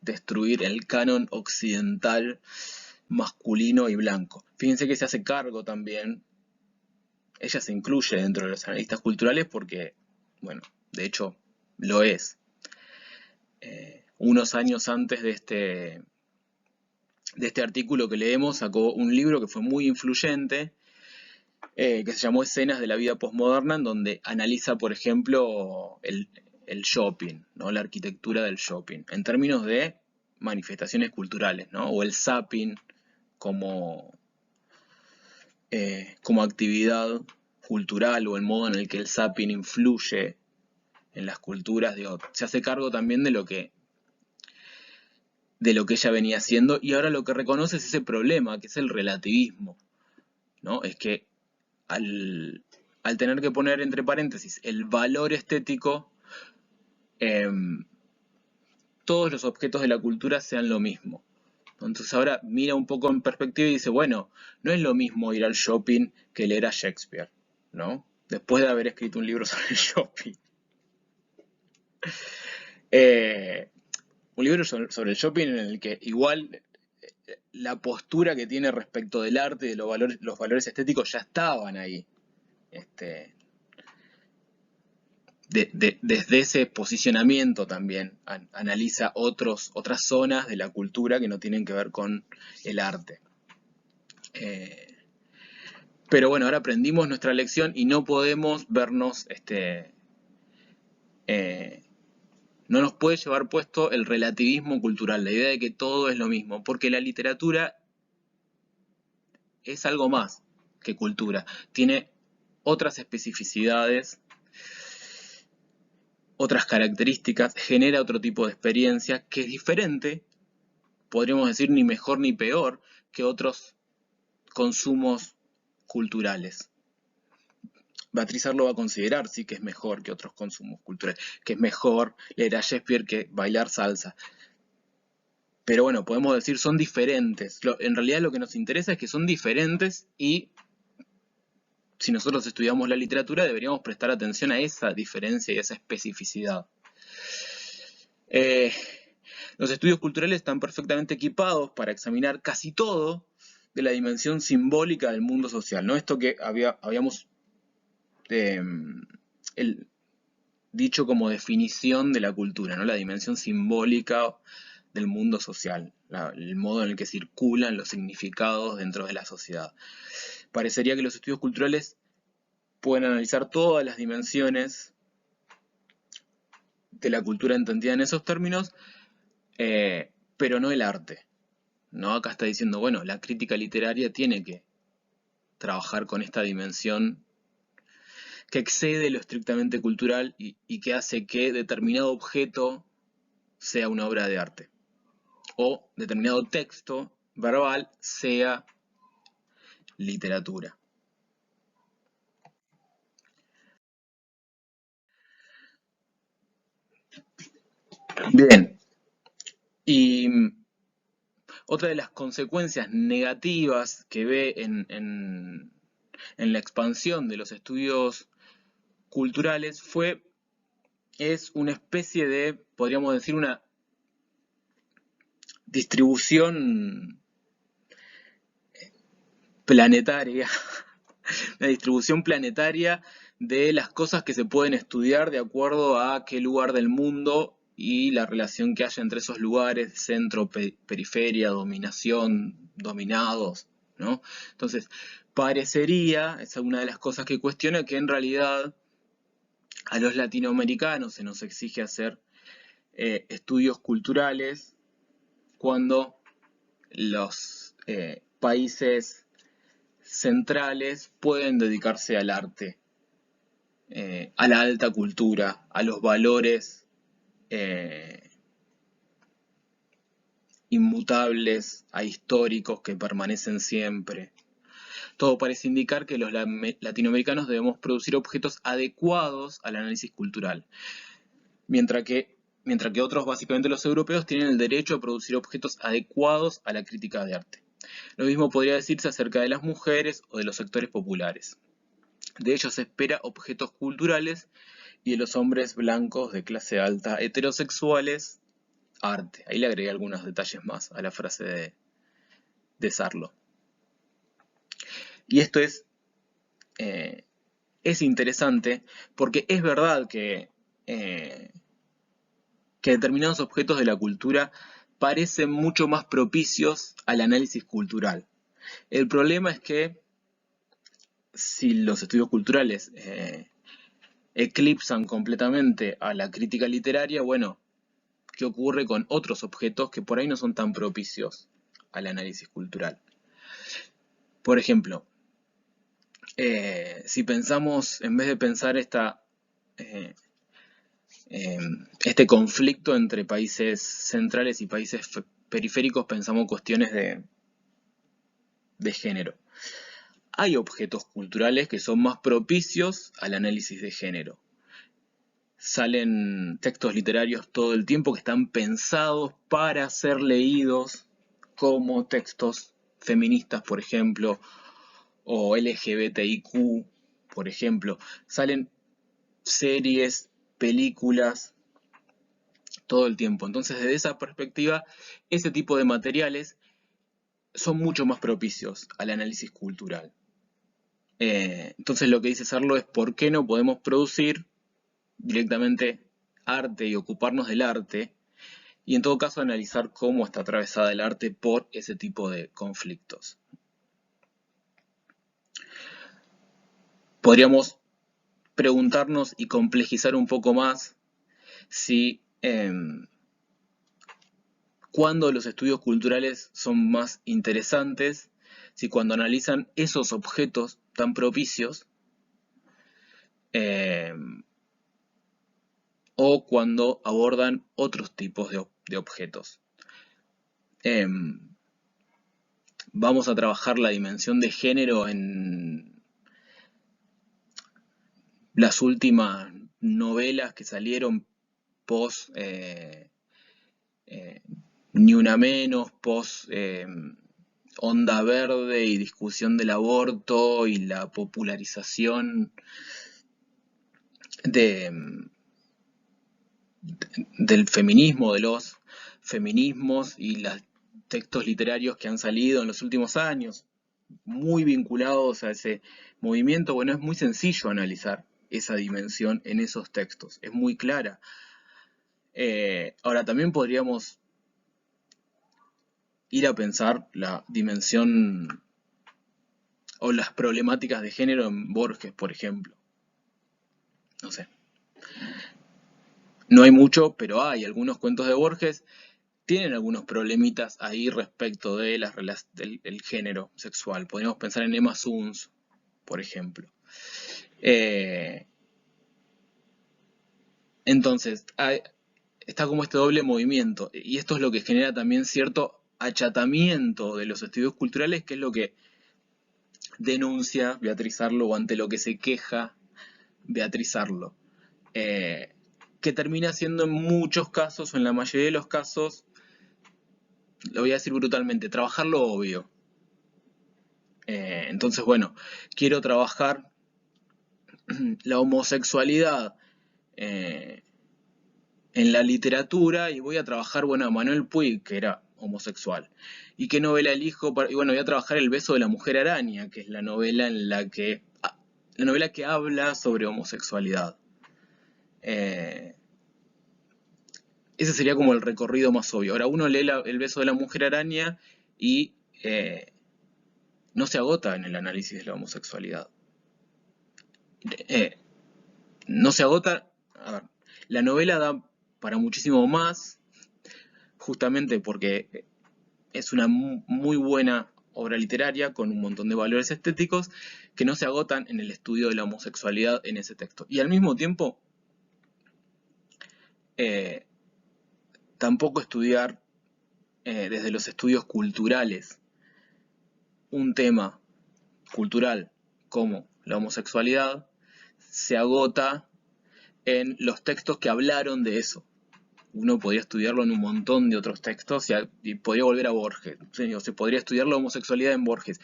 destruir el canon occidental masculino y blanco. Fíjense que se hace cargo también, ella se incluye dentro de los analistas culturales porque, bueno, de hecho lo es. Unos años antes de este artículo que leemos, sacó un libro que fue muy influyente, que se llamó Escenas de la vida postmoderna, en donde analiza, por ejemplo, el shopping, ¿no? La arquitectura del shopping, en términos de manifestaciones culturales, ¿no? O el zapping como actividad cultural o el modo en el que el zapping influye en las culturas. Se hace cargo también de lo que ella venía haciendo y ahora lo que reconoce es ese problema, que es el relativismo, ¿no? Es que al tener que poner entre paréntesis el valor estético, todos los objetos de la cultura sean lo mismo. Entonces ahora mira un poco en perspectiva y dice, bueno, no es lo mismo ir al shopping que leer a Shakespeare, ¿no? Después de haber escrito un libro sobre el shopping. Un libro sobre el shopping en el que igual la postura que tiene respecto del arte y de los valores estéticos ya estaban ahí. Desde ese posicionamiento también analiza otras zonas de la cultura que no tienen que ver con el arte. Pero bueno, ahora aprendimos nuestra lección y no podemos vernos, no nos puede llevar puesto el relativismo cultural, la idea de que todo es lo mismo, porque la literatura es algo más que cultura, tiene otras especificidades, otras características, genera otro tipo de experiencia que es diferente, podríamos decir ni mejor ni peor que otros consumos culturales. Beatriz lo va a considerar, sí, que es mejor que otros consumos culturales, que es mejor leer a Shakespeare que bailar salsa. Pero bueno, podemos decir son diferentes. En realidad lo que nos interesa es que son diferentes y si nosotros estudiamos la literatura deberíamos prestar atención a esa diferencia y a esa especificidad. Los estudios culturales están perfectamente equipados para examinar casi todo de la dimensión simbólica del mundo social, ¿no? Esto que habíamos dicho como definición de la cultura, ¿no? La dimensión simbólica del mundo social, el modo en el que circulan los significados dentro de la sociedad. Parecería que los estudios culturales pueden analizar todas las dimensiones de la cultura entendida en esos términos, pero no el arte, ¿no? Acá está diciendo, bueno, la crítica literaria tiene que trabajar con esta dimensión que excede lo estrictamente cultural y que hace que determinado objeto sea una obra de arte o determinado texto verbal sea literatura. Bien, y otra de las consecuencias negativas que ve en la expansión de los estudios culturales es una especie de, podríamos decir, una distribución planetaria, una distribución planetaria de las cosas que se pueden estudiar de acuerdo a qué lugar del mundo y la relación que haya entre esos lugares, centro, periferia, dominación, dominados, ¿no? Entonces, parecería, es una de las cosas que cuestiona, que en realidad a los latinoamericanos se nos exige hacer estudios culturales cuando los países centrales pueden dedicarse al arte, a la alta cultura, a los valores inmutables, a históricos que permanecen siempre. Todo parece indicar que los latinoamericanos debemos producir objetos adecuados al análisis cultural, mientras que otros, básicamente los europeos, tienen el derecho a producir objetos adecuados a la crítica de arte. Lo mismo podría decirse acerca de las mujeres o de los sectores populares. De ellos se espera objetos culturales y de los hombres blancos de clase alta heterosexuales, arte. Ahí le agregué algunos detalles más a la frase de Sarlo. Y esto es interesante porque es verdad que determinados objetos de la cultura parecen mucho más propicios al análisis cultural. El problema es que si los estudios culturales eclipsan completamente a la crítica literaria, bueno, ¿qué ocurre con otros objetos que por ahí no son tan propicios al análisis cultural? Por ejemplo, si pensamos, en vez de pensar este conflicto entre países centrales y países periféricos, pensamos cuestiones de género. Hay objetos culturales que son más propicios al análisis de género. Salen textos literarios todo el tiempo que están pensados para ser leídos como textos feministas, por ejemplo, o LGBTIQ, por ejemplo. Salen series, películas, todo el tiempo. Entonces, desde esa perspectiva, ese tipo de materiales son mucho más propicios al análisis cultural. Entonces, lo que dice Sarlo es por qué no podemos producir directamente arte y ocuparnos del arte, y en todo caso analizar cómo está atravesada el arte por ese tipo de conflictos. podríamos preguntarnos y complejizar un poco más si cuándo los estudios culturales son más interesantes, si cuando analizan esos objetos tan propicios o cuando abordan otros tipos de objetos. Vamos a trabajar la dimensión de género en las últimas novelas que salieron post Ni Una Menos, post Onda Verde y discusión del aborto y la popularización del feminismo, de los feminismos y los textos literarios que han salido en los últimos años, muy vinculados a ese movimiento. Bueno, es muy sencillo analizar esa dimensión en esos textos, es muy clara. Ahora, también podríamos ir a pensar la dimensión o las problemáticas de género en Borges, por ejemplo. No sé. No hay mucho, pero hay algunos cuentos de Borges. Tienen algunos problemitas ahí respecto de del género sexual. Podríamos pensar en Emma Suns, por ejemplo. Entonces, está como este doble movimiento, y esto es lo que genera también cierto achatamiento de los estudios culturales, que es lo que denuncia Beatriz Arlo, o ante lo que se queja Beatriz Arlo, que termina siendo en muchos casos, o en la mayoría de los casos, lo voy a decir brutalmente, trabajar lo obvio. Entonces, bueno, quiero trabajar la homosexualidad en la literatura y voy a trabajar, bueno, a Manuel Puig, que era homosexual. ¿Y qué novela elijo? Y bueno, voy a trabajar El beso de la mujer araña, que es la novela en la que habla sobre homosexualidad. Ese sería como el recorrido más obvio. Ahora, uno lee El beso de la mujer araña y no se agota en el análisis de la homosexualidad. No se agota. A ver, la novela da para muchísimo más, justamente porque es una muy buena obra literaria con un montón de valores estéticos que no se agotan en el estudio de la homosexualidad en ese texto. Y al mismo tiempo, tampoco estudiar desde los estudios culturales un tema cultural como la homosexualidad se agota en los textos que hablaron de eso. Uno podría estudiarlo en un montón de otros textos y podría volver a Borges. O se podría estudiar la homosexualidad en Borges.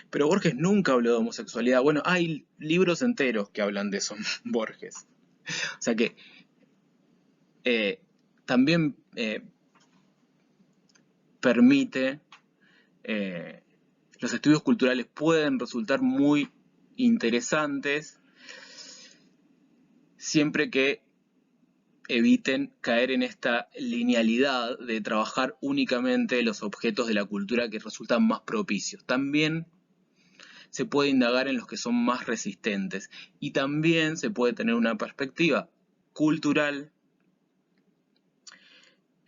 Pero Borges nunca habló de homosexualidad. Bueno, hay libros enteros que hablan de eso en Borges. O sea que también permite, los estudios culturales pueden resultar muy interesantes siempre que eviten caer en esta linealidad de trabajar únicamente los objetos de la cultura que resultan más propicios. También se puede indagar en los que son más resistentes y también se puede tener una perspectiva cultural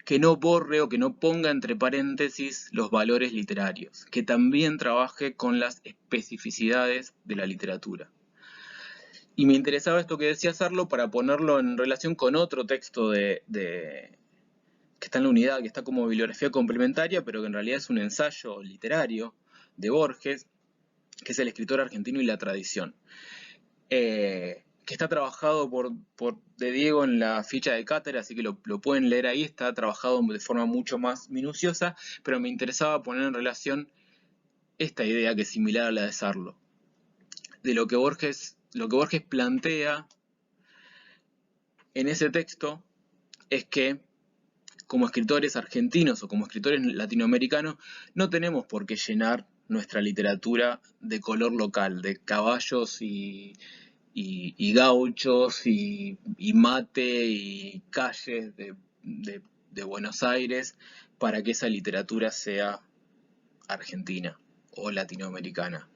que no borre o que no ponga entre paréntesis los valores literarios, que también trabaje con las especificidades de la literatura. Y me interesaba esto que decía Sarlo para ponerlo en relación con otro texto que está en la unidad, que está como bibliografía complementaria, pero que en realidad es un ensayo literario de Borges, que es El escritor argentino y la tradición. Que está trabajado de Diego en la ficha de cátedra, así que lo pueden leer ahí, está trabajado de forma mucho más minuciosa, pero me interesaba poner en relación esta idea que es similar a la de Sarlo, de lo que Borges plantea en ese texto es que como escritores argentinos o como escritores latinoamericanos no tenemos por qué llenar nuestra literatura de color local, de caballos y gauchos y mate y calles de Buenos Aires para que esa literatura sea argentina o latinoamericana.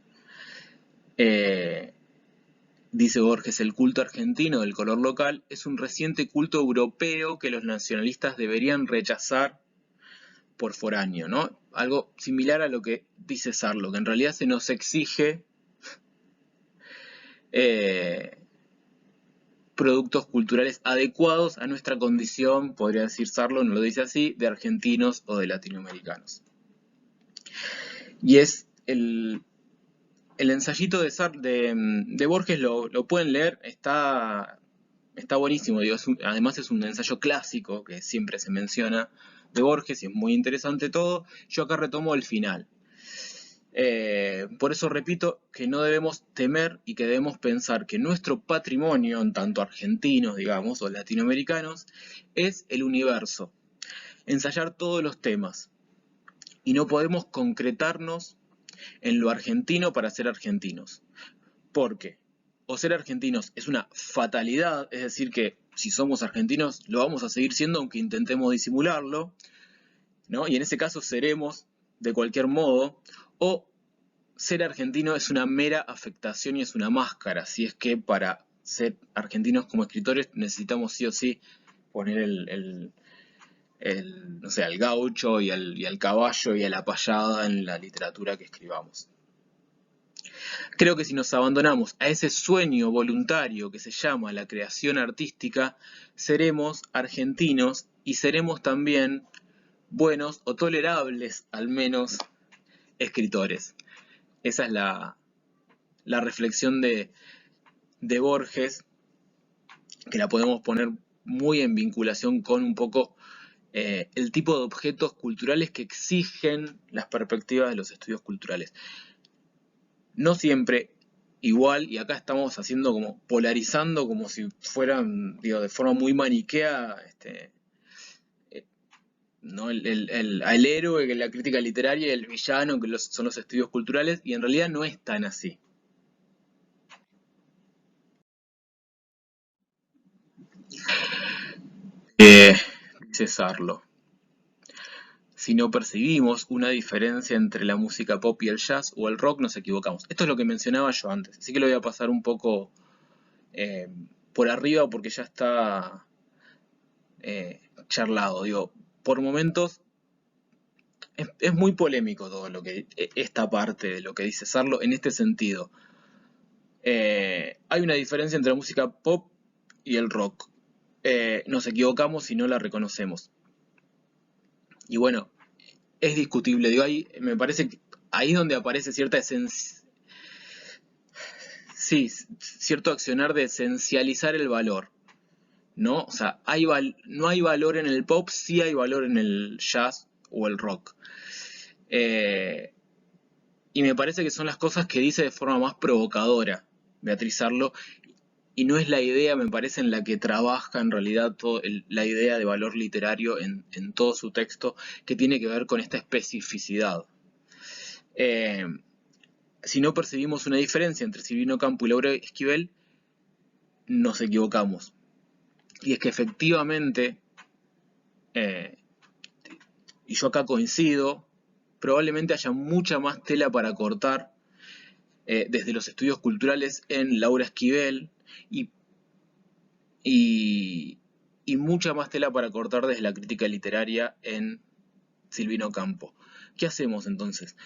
Dice Borges, el culto argentino del color local es un reciente culto europeo que los nacionalistas deberían rechazar por foráneo, ¿no? Algo similar a lo que dice Sarlo, que en realidad se nos exige productos culturales adecuados a nuestra condición, podría decir Sarlo, no lo dice así, de argentinos o de latinoamericanos. Y es el ensayito de Borges, lo pueden leer, está buenísimo, digo, además es un ensayo clásico que siempre se menciona de Borges y es muy interesante todo. Yo acá retomo el final. Por eso repito que no debemos temer y que debemos pensar que nuestro patrimonio, en tanto argentinos, digamos, o latinoamericanos, es el universo. Ensayar todos los temas. Y no podemos concretarnos en lo argentino para ser argentinos. Porque o ser argentinos es una fatalidad, es decir que si somos argentinos lo vamos a seguir siendo aunque intentemos disimularlo, ¿no? Y en ese caso seremos de cualquier modo, o ser argentino es una mera afectación y es una máscara, si es que para ser argentinos como escritores necesitamos sí o sí poner no sé, al gaucho y al caballo y a la payada en la literatura que escribamos. Creo que si nos abandonamos a ese sueño voluntario que se llama la creación artística, seremos argentinos y seremos también buenos o tolerables, al menos, escritores. Esa es la reflexión de Borges, que la podemos poner muy en vinculación con un poco el tipo de objetos culturales que exigen las perspectivas de los estudios culturales. No siempre igual, y acá estamos haciendo como polarizando como si fueran, digo, de forma muy maniquea, ¿no? al héroe que es la crítica literaria y el villano que son los estudios culturales, y en realidad no es tan así. Dice Sarlo, si no percibimos una diferencia entre la música pop y el jazz o el rock, nos equivocamos. Esto es lo que mencionaba yo antes, así que lo voy a pasar un poco por arriba porque ya está charlado. Digo, por momentos es muy polémico todo lo que esta parte de lo que dice Sarlo en este sentido. Hay una diferencia entre la música pop y el rock. Nos equivocamos si no la reconocemos. Y bueno, es discutible. Digo, ahí me parece que ahí es donde aparece cierta esencia. Sí, cierto accionar de esencializar el valor, ¿no? O sea, no hay valor en el pop, sí hay valor en el jazz o el rock. Y me parece que son las cosas que dice de forma más provocadora Beatriz Arlo, y no es la idea, me parece, en la que trabaja en realidad la idea de valor literario en todo su texto, que tiene que ver con esta especificidad. Si no percibimos una diferencia entre Silvino Campo y Laura Esquivel, nos equivocamos. Y es que efectivamente, y yo acá coincido, probablemente haya mucha más tela para cortar desde los estudios culturales en Laura Esquivel y mucha más tela para cortar desde la crítica literaria en Silvino Campo. ¿Qué hacemos entonces?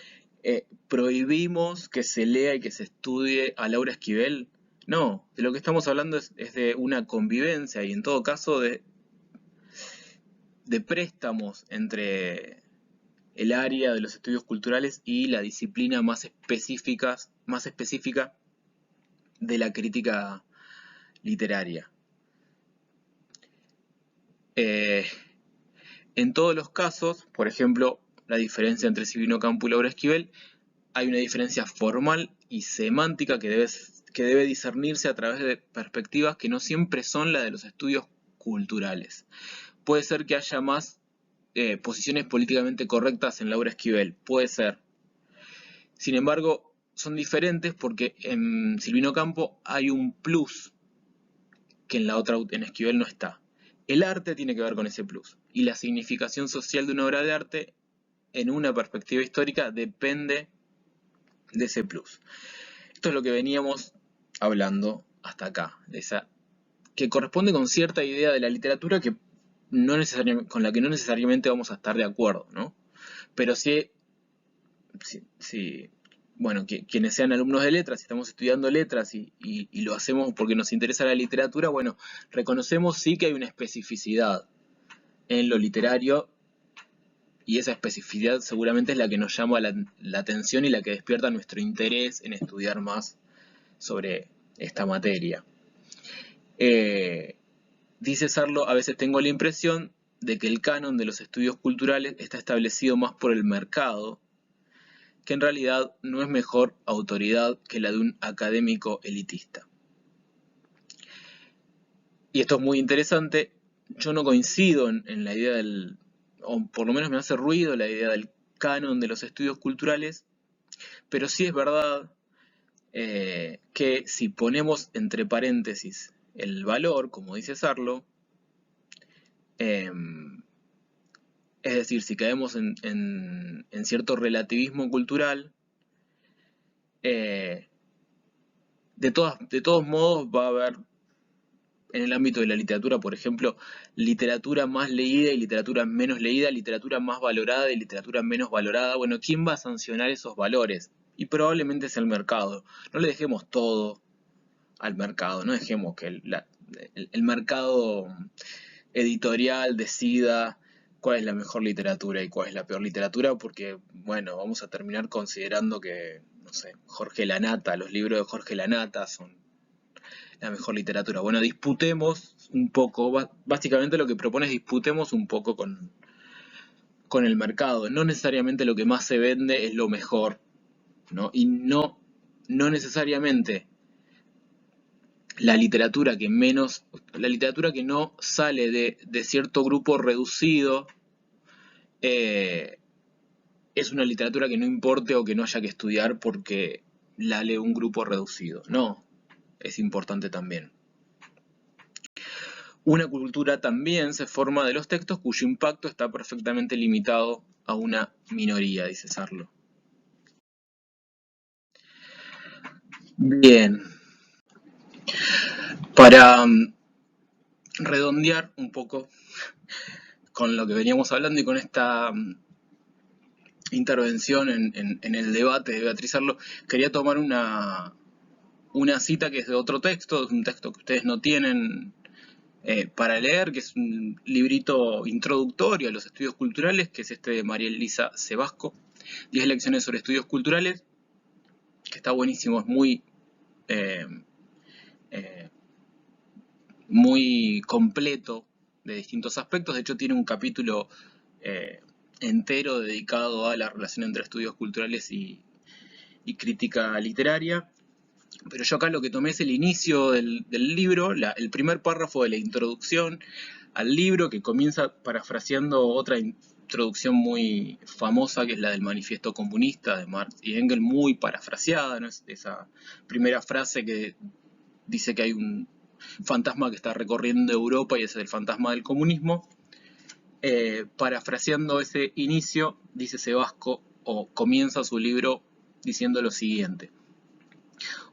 ¿Prohibimos que se lea y que se estudie a Laura Esquivel? No, de lo que estamos hablando es de una convivencia y en todo caso de préstamos entre el área de los estudios culturales y la disciplina más específica de la crítica literaria. En todos los casos, por ejemplo, la diferencia entre Silvino Campo y Laura Esquivel, hay una diferencia formal y semántica que debe discernirse a través de perspectivas que no siempre son las de los estudios culturales. Puede ser que haya más posiciones políticamente correctas en Laura Esquivel, puede ser. Sin embargo, son diferentes porque en Silvino Campo hay un plus que en Esquivel no está. El arte tiene que ver con ese plus, y la significación social de una obra de arte en una perspectiva histórica depende de ese plus. Esto es lo que veníamos hablando hasta acá, que corresponde con cierta idea de la literatura que no necesariamente, con la que no necesariamente vamos a estar de acuerdo, ¿no? Pero bueno, quienes sean alumnos de letras, si estamos estudiando letras y lo hacemos porque nos interesa la literatura, bueno, reconocemos sí que hay una especificidad en lo literario, y esa especificidad seguramente es la que nos llama la atención y la que despierta nuestro interés en estudiar más sobre esta materia. Dice Sarlo, a veces tengo la impresión de que el canon de los estudios culturales está establecido más por el mercado, que en realidad no es mejor autoridad que la de un académico elitista. Y esto es muy interesante. Yo no coincido en la idea o por lo menos me hace ruido la idea del canon de los estudios culturales, pero sí es verdad que si ponemos entre paréntesis el valor, como dice Sarlo, es decir, si caemos en cierto relativismo cultural, de todos modos va a haber en el ámbito de la literatura, por ejemplo, literatura más leída y literatura menos leída, literatura más valorada y literatura menos valorada. Bueno, ¿quién va a sancionar esos valores? Y probablemente es el mercado. No le dejemos todo al mercado, no dejemos que el mercado editorial decida cuál es la mejor literatura y cuál es la peor literatura, porque, bueno, vamos a terminar considerando que, no sé, Jorge Lanata, los libros de Jorge Lanata son la mejor literatura. Bueno, disputemos un poco, básicamente lo que propone es disputemos un poco con el mercado. No necesariamente lo que más se vende es lo mejor, ¿no? Y no necesariamente la literatura que no sale de cierto grupo reducido, es una literatura que no importe o que no haya que estudiar porque la lee un grupo reducido. No, es importante también. Una cultura también se forma de los textos cuyo impacto está perfectamente limitado a una minoría, dice Sarlo. Bien. Para redondear un poco con lo que veníamos hablando y con esta intervención en el debate de Beatriz Sarlo, quería tomar una cita que es de otro texto, un texto que ustedes no tienen para leer, que es un librito introductorio a los estudios culturales, que es este de María Elisa Sebasco, 10 lecciones sobre estudios culturales, que está buenísimo, es muy completo de distintos aspectos. De hecho, tiene un capítulo entero dedicado a la relación entre estudios culturales y crítica literaria. Pero yo acá lo que tomé es el inicio del libro, el primer párrafo de la introducción al libro, que comienza parafraseando otra introducción muy famosa, que es la del Manifiesto Comunista de Marx y Engels, muy parafraseada, ¿no? Es esa primera frase que dice que hay un fantasma que está recorriendo Europa y ese es el fantasma del comunismo. Parafraseando ese inicio, dice Sebasco, o comienza su libro diciendo lo siguiente: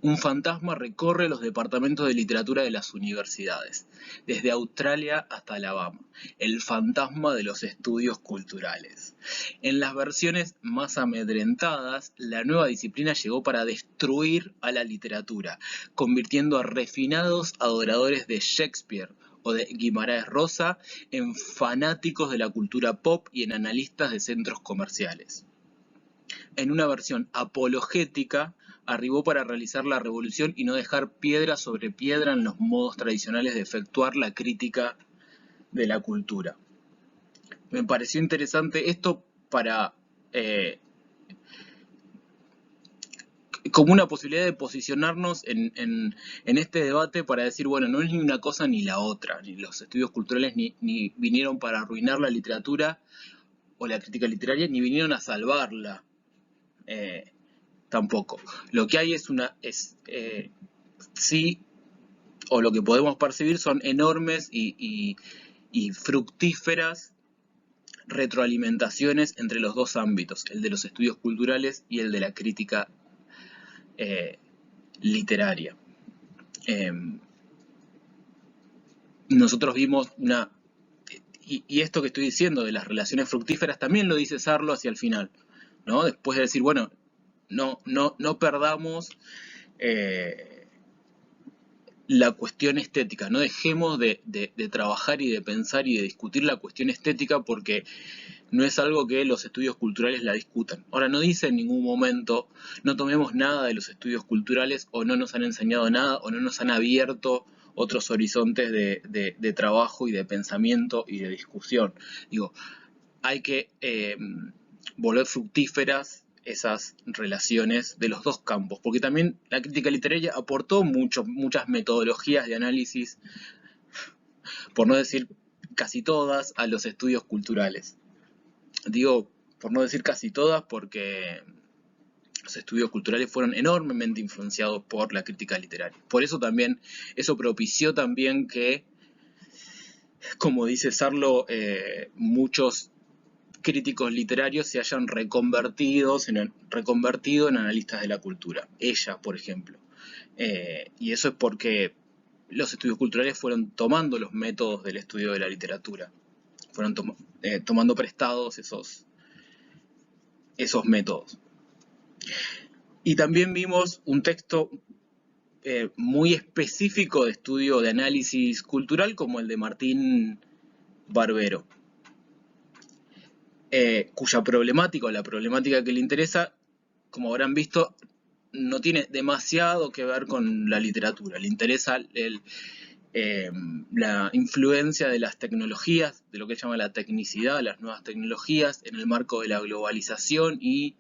un fantasma recorre los departamentos de literatura de las universidades, desde Australia hasta Alabama, el fantasma de los estudios culturales. En las versiones más amedrentadas, la nueva disciplina llegó para destruir a la literatura, convirtiendo a refinados adoradores de Shakespeare o de Guimarães Rosa en fanáticos de la cultura pop y en analistas de centros comerciales. En una versión apologética, arribó para realizar la revolución y no dejar piedra sobre piedra en los modos tradicionales de efectuar la crítica de la cultura. Me pareció interesante esto para como una posibilidad de posicionarnos en este debate para decir, bueno, no es ni una cosa ni la otra, ni los estudios culturales ni vinieron para arruinar la literatura o la crítica literaria, ni vinieron a salvarla. Tampoco. Lo que hay sí, o lo que podemos percibir son enormes y fructíferas retroalimentaciones entre los dos ámbitos, el de los estudios culturales y el de la crítica literaria. Eh, nosotros vimos una... Y esto que estoy diciendo de las relaciones fructíferas también lo dice Sarlo hacia el final, ¿no? Después de decir, bueno, no perdamos la cuestión estética, no dejemos de trabajar y de pensar y de discutir la cuestión estética porque no es algo que los estudios culturales la discutan. Ahora, no dice en ningún momento, no tomemos nada de los estudios culturales o no nos han enseñado nada o no nos han abierto otros horizontes de trabajo y de pensamiento y de discusión. Digo, hay que volver fructíferas esas relaciones de los dos campos, porque también la crítica literaria aportó muchas metodologías de análisis, por no decir casi todas, a los estudios culturales. Digo, por no decir casi todas, porque los estudios culturales fueron enormemente influenciados por la crítica literaria. Por eso también, eso propició también que, como dice Sarlo, muchos críticos literarios se hayan reconvertido en analistas de la cultura. Ella, por ejemplo. Y eso es porque los estudios culturales fueron tomando los métodos del estudio de la literatura. Fueron tomando prestados esos métodos. Y también vimos un texto muy específico de estudio de análisis cultural como el de Martín Barbero, cuya problemática, o la problemática que le interesa, como habrán visto, no tiene demasiado que ver con la literatura. Le interesa la influencia de las tecnologías, de lo que llama la tecnicidad, las nuevas tecnologías, en el marco de la globalización y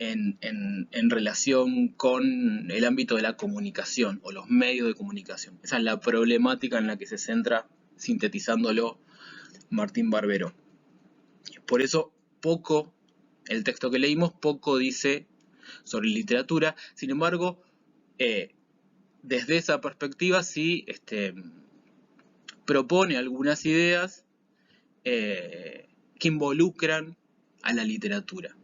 en relación con el ámbito de la comunicación o los medios de comunicación. Esa es la problemática en la que se centra, sintetizándolo, Martín Barbero. Por eso el texto que leímos, poco dice sobre literatura. Sin embargo, desde esa perspectiva sí propone algunas ideas que involucran a la literatura.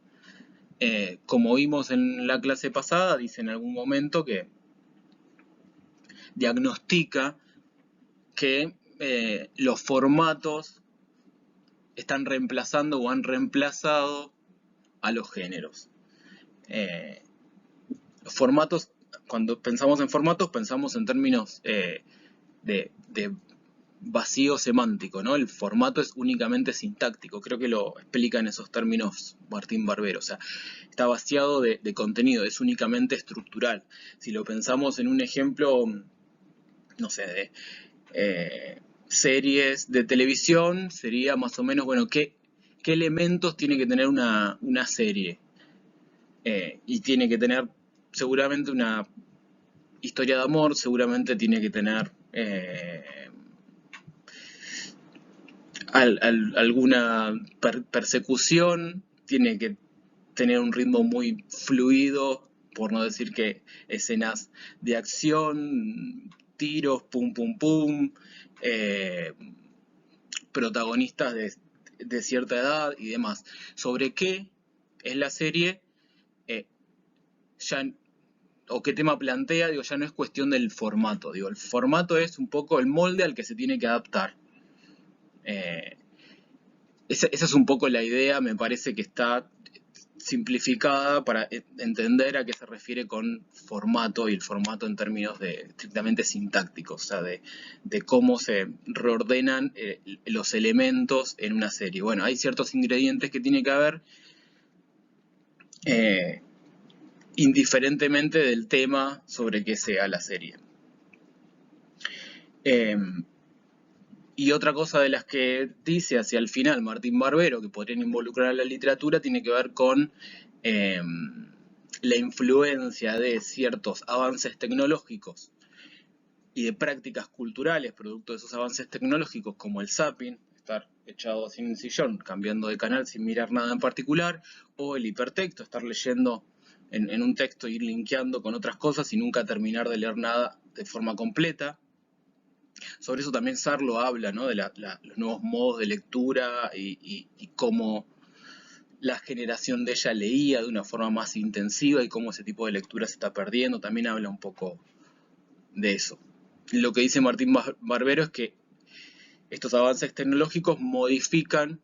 Como vimos en la clase pasada, dice en algún momento que diagnostica que los formatos están reemplazando o han reemplazado a los géneros. Los formatos, cuando pensamos en formatos, pensamos en términos de vacío semántico, ¿no? El formato es únicamente sintáctico, creo que lo explica en esos términos Martín Barbero, o sea, está vaciado de contenido, es únicamente estructural. Si lo pensamos en un ejemplo, no sé, de series de televisión, sería más o menos, bueno, ¿qué elementos tiene que tener una serie? Y tiene que tener seguramente una historia de amor, seguramente tiene que tener alguna persecución, tiene que tener un ritmo muy fluido, por no decir que escenas de acción, tiros, pum pum pum, protagonistas de cierta edad y demás. ¿Sobre qué es la serie? Ya, o qué tema plantea, digo, ya no es cuestión del formato, digo, el formato es un poco el molde al que se tiene que adaptar. Esa es un poco la idea, me parece que está simplificada para entender a qué se refiere con formato, y el formato en términos estrictamente sintácticos, o sea, de cómo se reordenan los elementos en una serie. Bueno, hay ciertos ingredientes que tiene que haber indiferentemente del tema sobre qué sea la serie. Y otra cosa de las que dice hacia el final Martín Barbero, que podrían involucrar a la literatura, tiene que ver con la influencia de ciertos avances tecnológicos y de prácticas culturales producto de esos avances tecnológicos, como el zapping, estar echado sin un sillón, cambiando de canal sin mirar nada en particular, o el hipertexto, estar leyendo en un texto, ir linkeando con otras cosas y nunca terminar de leer nada de forma completa. Sobre eso también Sarlo habla, ¿no? De los nuevos modos de lectura y cómo la generación de ella leía de una forma más intensiva y cómo ese tipo de lectura se está perdiendo. También habla un poco eso. Lo que dice Martín Barbero es que estos avances tecnológicos modifican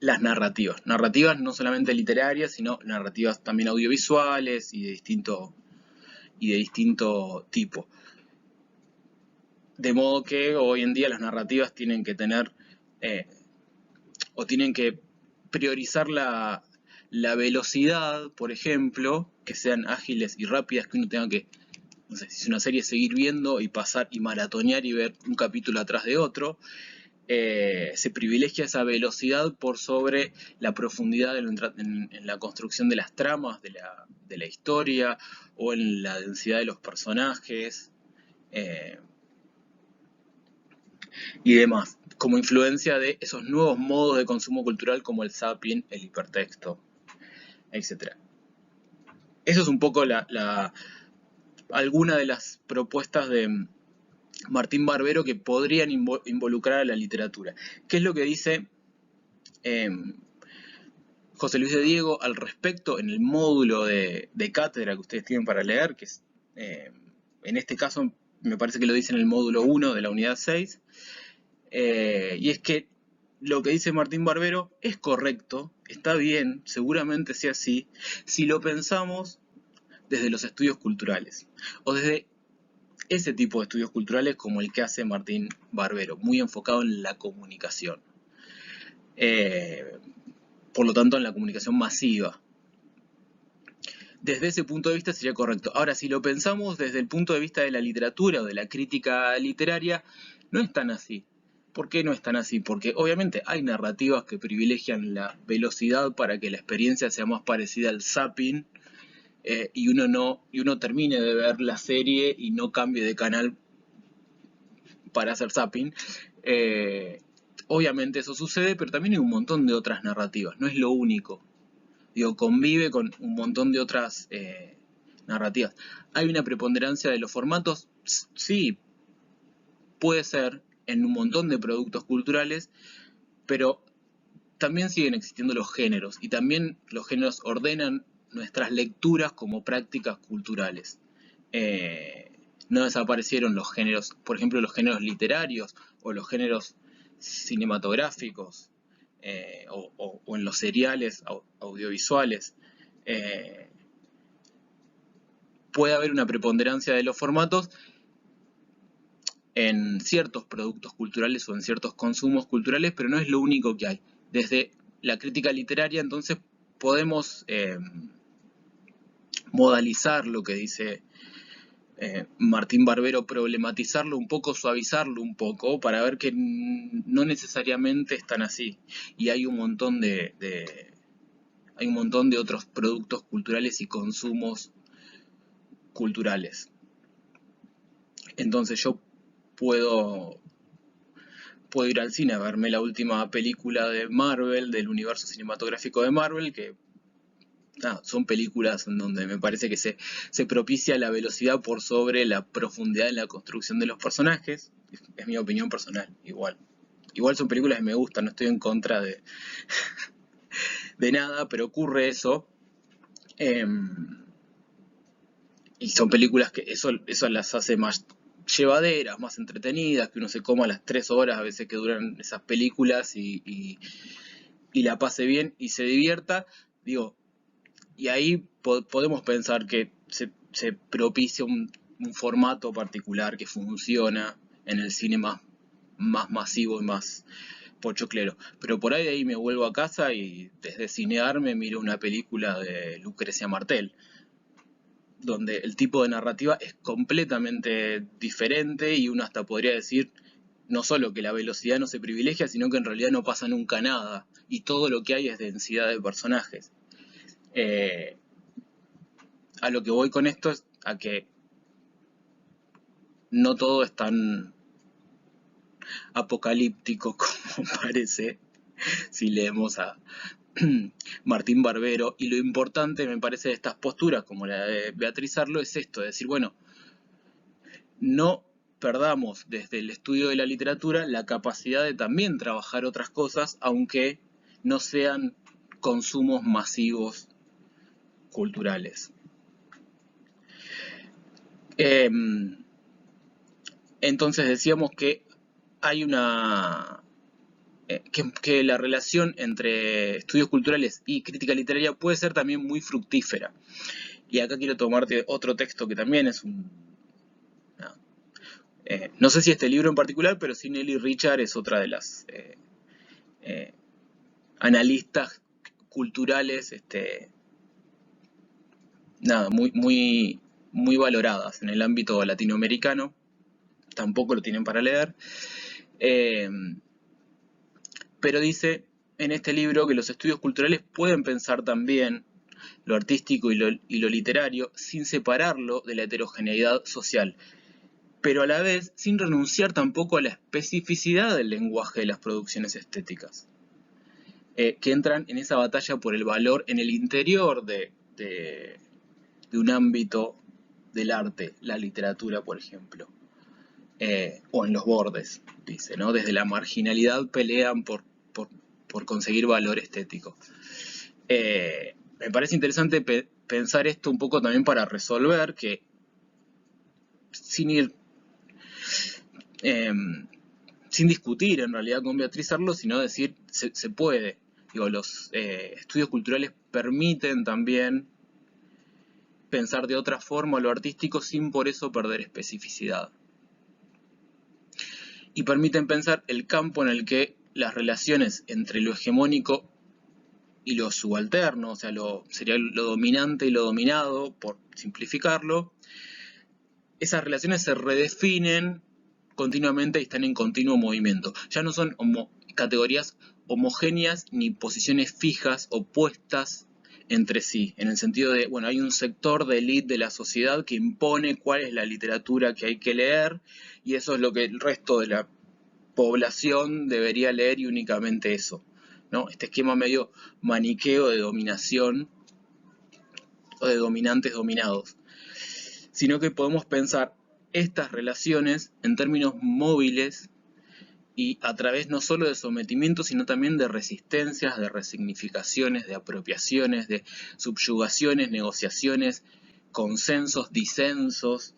las narrativas. Narrativas no solamente literarias, sino narrativas también audiovisuales y de distinto tipo. De modo que hoy en día las narrativas tienen que tener o tienen que priorizar la velocidad, por ejemplo, que sean ágiles y rápidas, que uno tenga que, no sé, si es una serie, seguir viendo y pasar y maratonear y ver un capítulo atrás de otro. Se privilegia esa velocidad por sobre la profundidad en la construcción de las tramas, de la historia, o en la densidad de los personajes y demás, como influencia de esos nuevos modos de consumo cultural como el zapping, el hipertexto, etc. Eso es un poco alguna de las propuestas de Martín Barbero que podrían involucrar a la literatura. ¿Qué es lo que dice José Luis de Diego al respecto en el módulo de cátedra que ustedes tienen para leer? Que es, en este caso me parece que lo dice en el módulo 1 de la unidad 6, y es que lo que dice Martín Barbero es correcto, está bien, seguramente sea así, si lo pensamos desde los estudios culturales, o desde ese tipo de estudios culturales como el que hace Martín Barbero, muy enfocado en la comunicación. Por lo tanto, en la comunicación masiva. Desde ese punto de vista sería correcto. Ahora, si lo pensamos desde el punto de vista de la literatura o de la crítica literaria, no es tan así. ¿Por qué no es tan así? Porque obviamente hay narrativas que privilegian la velocidad para que la experiencia sea más parecida al zapping, y uno termine de ver la serie y no cambie de canal para hacer zapping. Obviamente eso sucede, pero también hay un montón de otras narrativas, no es lo único. Digo, convive con un montón de otras narrativas. ¿Hay una preponderancia de los formatos? Sí, puede ser en un montón de productos culturales, pero también siguen existiendo los géneros, y también los géneros ordenan nuestras lecturas como prácticas culturales. No desaparecieron los géneros, por ejemplo, los géneros literarios o los géneros cinematográficos, o en los seriales audiovisuales. Puede haber una preponderancia de los formatos en ciertos productos culturales o en ciertos consumos culturales, pero no es lo único que hay. Desde la crítica literaria, entonces, podemos modalizar lo que dice Martín Barbero, problematizarlo un poco, suavizarlo un poco, para ver que no necesariamente están así. Y hay un montón de otros productos culturales y consumos culturales. Entonces yo puedo ir al cine a verme la última película de Marvel, del universo cinematográfico de Marvel, que son películas en donde me parece que se propicia la velocidad por sobre la profundidad en la construcción de los personajes. Es mi opinión personal, igual. Igual son películas que me gustan, no estoy en contra de nada, pero ocurre eso. Y son películas que eso las hace más llevaderas, más entretenidas, que uno se coma las 3 horas a veces que duran esas películas y la pase bien y se divierta. Digo, y ahí podemos pensar que se propicia un formato particular que funciona en el cine más masivo y más pochoclero. Pero por ahí me vuelvo a casa y desde Cinear me miro una película de Lucrecia Martel, donde el tipo de narrativa es completamente diferente, y uno hasta podría decir no solo que la velocidad no se privilegia, sino que en realidad no pasa nunca nada, y todo lo que hay es densidad de personajes. A lo que voy con esto es a que no todo es tan apocalíptico como parece si leemos a Martín Barbero, y lo importante me parece de estas posturas como la de Beatriz Arlo es esto, de decir, bueno, no perdamos desde el estudio de la literatura la capacidad de también trabajar otras cosas, aunque no sean consumos masivos culturales. Entonces decíamos que hay que la relación entre estudios culturales y crítica literaria puede ser también muy fructífera. Y acá quiero tomarte otro texto que también es no sé si este libro en particular, pero sí Nelly Richard es otra de las analistas culturales muy valoradas en el ámbito latinoamericano. Tampoco lo tienen para leer. Pero dice en este libro que los estudios culturales pueden pensar también lo artístico y lo literario sin separarlo de la heterogeneidad social, pero a la vez sin renunciar tampoco a la especificidad del lenguaje de las producciones estéticas, que entran en esa batalla por el valor en el interior de un ámbito del arte, la literatura, por ejemplo, o en los bordes, dice, ¿no? Desde la marginalidad pelean por conseguir valor estético. Me parece interesante pensar esto un poco también para resolver que, sin ir sin discutir en realidad con Beatriz Arlo, sino decir se puede. Digo, los estudios culturales permiten también pensar de otra forma lo artístico sin por eso perder especificidad. Y permiten pensar el campo en el que las relaciones entre lo hegemónico y lo subalterno, o sea, sería lo dominante y lo dominado, por simplificarlo, esas relaciones se redefinen continuamente y están en continuo movimiento. Ya no son categorías homogéneas ni posiciones fijas opuestas entre sí, en el sentido de, bueno, hay un sector de élite de la sociedad que impone cuál es la literatura que hay que leer y eso es lo que el resto de la población debería leer y únicamente eso, ¿no? Este esquema medio maniqueo de dominación o de dominantes dominados, sino que podemos pensar estas relaciones en términos móviles y a través no solo de sometimiento, sino también de resistencias, de resignificaciones, de apropiaciones, de subyugaciones, negociaciones, consensos, disensos.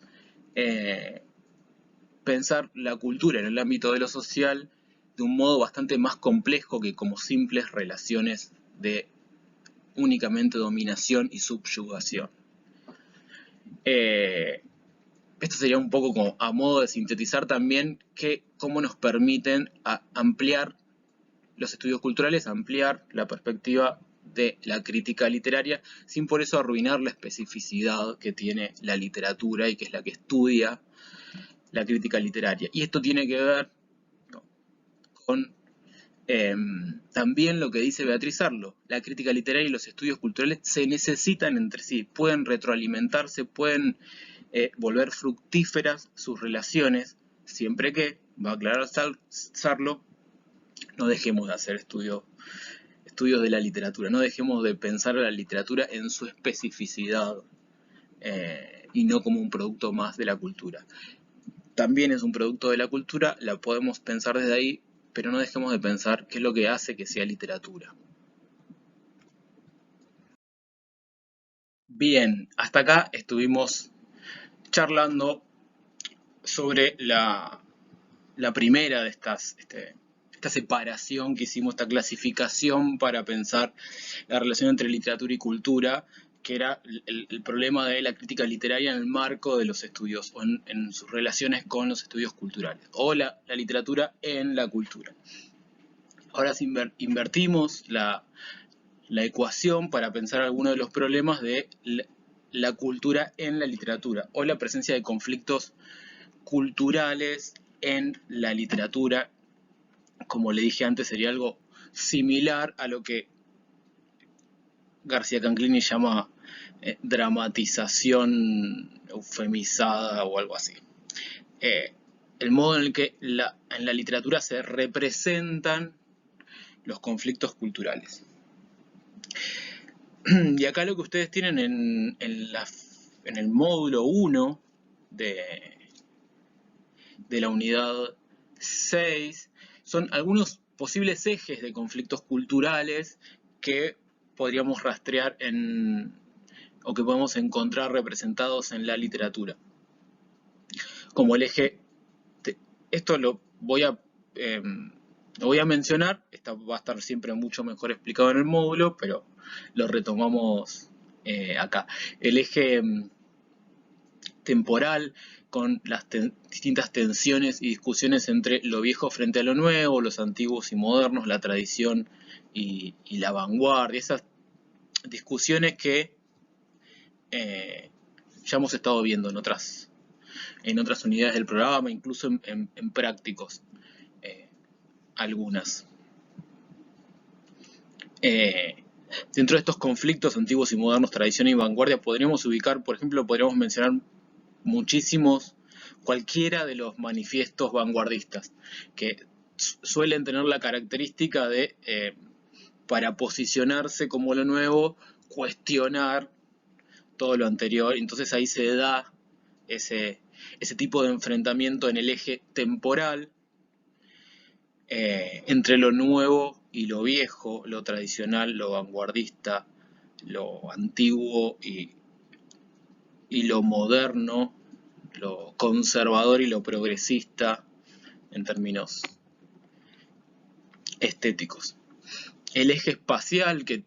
Pensar la cultura en el ámbito de lo social de un modo bastante más complejo que como simples relaciones de únicamente dominación y subyugación. Esto sería un poco como a modo de sintetizar también cómo nos permiten ampliar los estudios culturales, ampliar la perspectiva de la crítica literaria, sin por eso arruinar la especificidad que tiene la literatura y que es la que estudia la crítica literaria. Y esto tiene que ver con también lo que dice Beatriz Arlo. La crítica literaria y los estudios culturales se necesitan entre sí, pueden retroalimentarse, pueden volver fructíferas sus relaciones, siempre que, va a aclarar Sarlo, no dejemos de hacer estudios de la literatura, no dejemos de pensar a la literatura en su especificidad y no como un producto más de la cultura. También es un producto de la cultura, la podemos pensar desde ahí, pero no dejemos de pensar qué es lo que hace que sea literatura. Bien, hasta acá estuvimos charlando sobre la primera de esta separación que hicimos, esta clasificación para pensar la relación entre literatura y cultura, que era el problema de la crítica literaria en el marco de los estudios, o en sus relaciones con los estudios culturales, o la literatura en la cultura. Ahora si invertimos la ecuación para pensar algunos de los problemas de la cultura en la literatura, o la presencia de conflictos culturales en la literatura. Como le dije antes, sería algo similar a lo que García Canclini llama dramatización eufemizada o algo así. El modo en el que en la literatura se representan los conflictos culturales. Y acá lo que ustedes tienen en el módulo 1 de la unidad 6 son algunos posibles ejes de conflictos culturales que podríamos rastrear o que podemos encontrar representados en la literatura. como el eje. Esto lo voy a mencionar, va a estar siempre mucho mejor explicado en el módulo, pero lo retomamos acá. El eje temporal, con las distintas tensiones y discusiones entre lo viejo frente a lo nuevo, los antiguos y modernos, la tradición y la vanguardia, esas discusiones que ya hemos estado viendo en otras unidades del programa, incluso en prácticos, algunas. Dentro de estos conflictos antiguos y modernos, tradición y vanguardia, podríamos ubicar, por ejemplo, podríamos mencionar muchísimos, cualquiera de los manifiestos vanguardistas, que suelen tener la característica de, para posicionarse como lo nuevo, cuestionar todo lo anterior. Entonces ahí se da ese tipo de enfrentamiento en el eje temporal entre lo nuevo y lo viejo, lo tradicional, lo vanguardista, lo antiguo y lo moderno, lo conservador y lo progresista en términos estéticos. El eje espacial que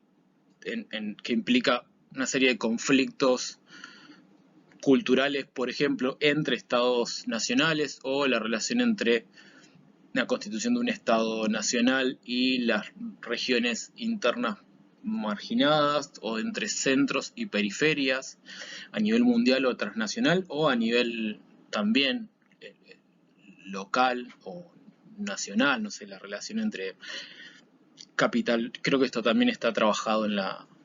implica una serie de conflictos culturales, por ejemplo, entre estados nacionales, o la relación entre la constitución de un estado nacional y las regiones internas marginadas, o entre centros y periferias a nivel mundial o transnacional, o a nivel también local o nacional, no sé, la relación entre capital, creo que esto también está trabajado en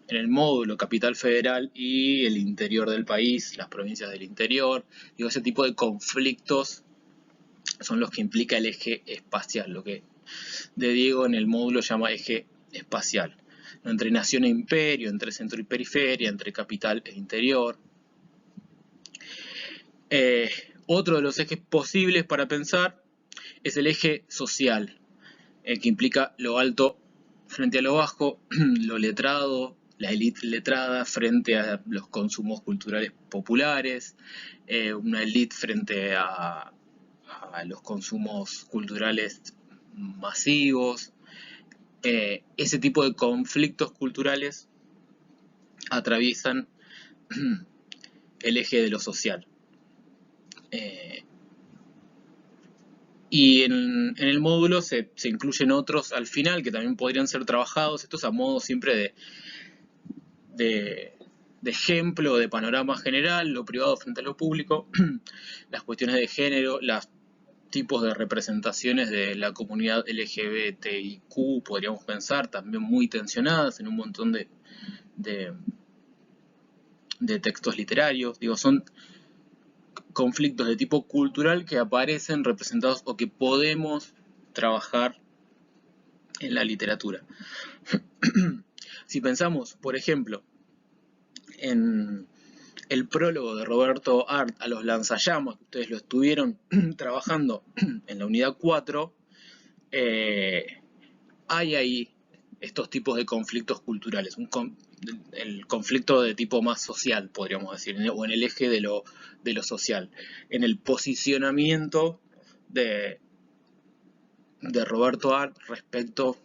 el módulo, capital federal y el interior del país, las provincias del interior. Digo, ese tipo de conflictos son los que implica el eje espacial, lo que de Diego en el módulo llama eje espacial, entre nación e imperio, entre centro y periferia, entre capital e interior. Otro de los ejes posibles para pensar es el eje social, que implica lo alto frente a lo bajo, lo letrado, la élite letrada frente a los consumos culturales populares, una élite frente a los consumos culturales masivos. Ese tipo de conflictos culturales atraviesan el eje de lo social. Y en el módulo se incluyen otros al final que también podrían ser trabajados, estos a modo siempre de ejemplo, de panorama general, lo privado frente a lo público, las cuestiones de género, los tipos de representaciones de la comunidad LGBTIQ, podríamos pensar, también muy tensionadas en un montón de textos literarios. Digo, son conflictos de tipo cultural que aparecen representados o que podemos trabajar en la literatura. Si pensamos, por ejemplo, en el prólogo de Roberto Arlt a los lanzallamas, que ustedes lo estuvieron trabajando en la unidad 4, hay ahí estos tipos de conflictos culturales, el conflicto de tipo más social, podríamos decir, o en el eje de lo social, en el posicionamiento de Roberto Arlt respecto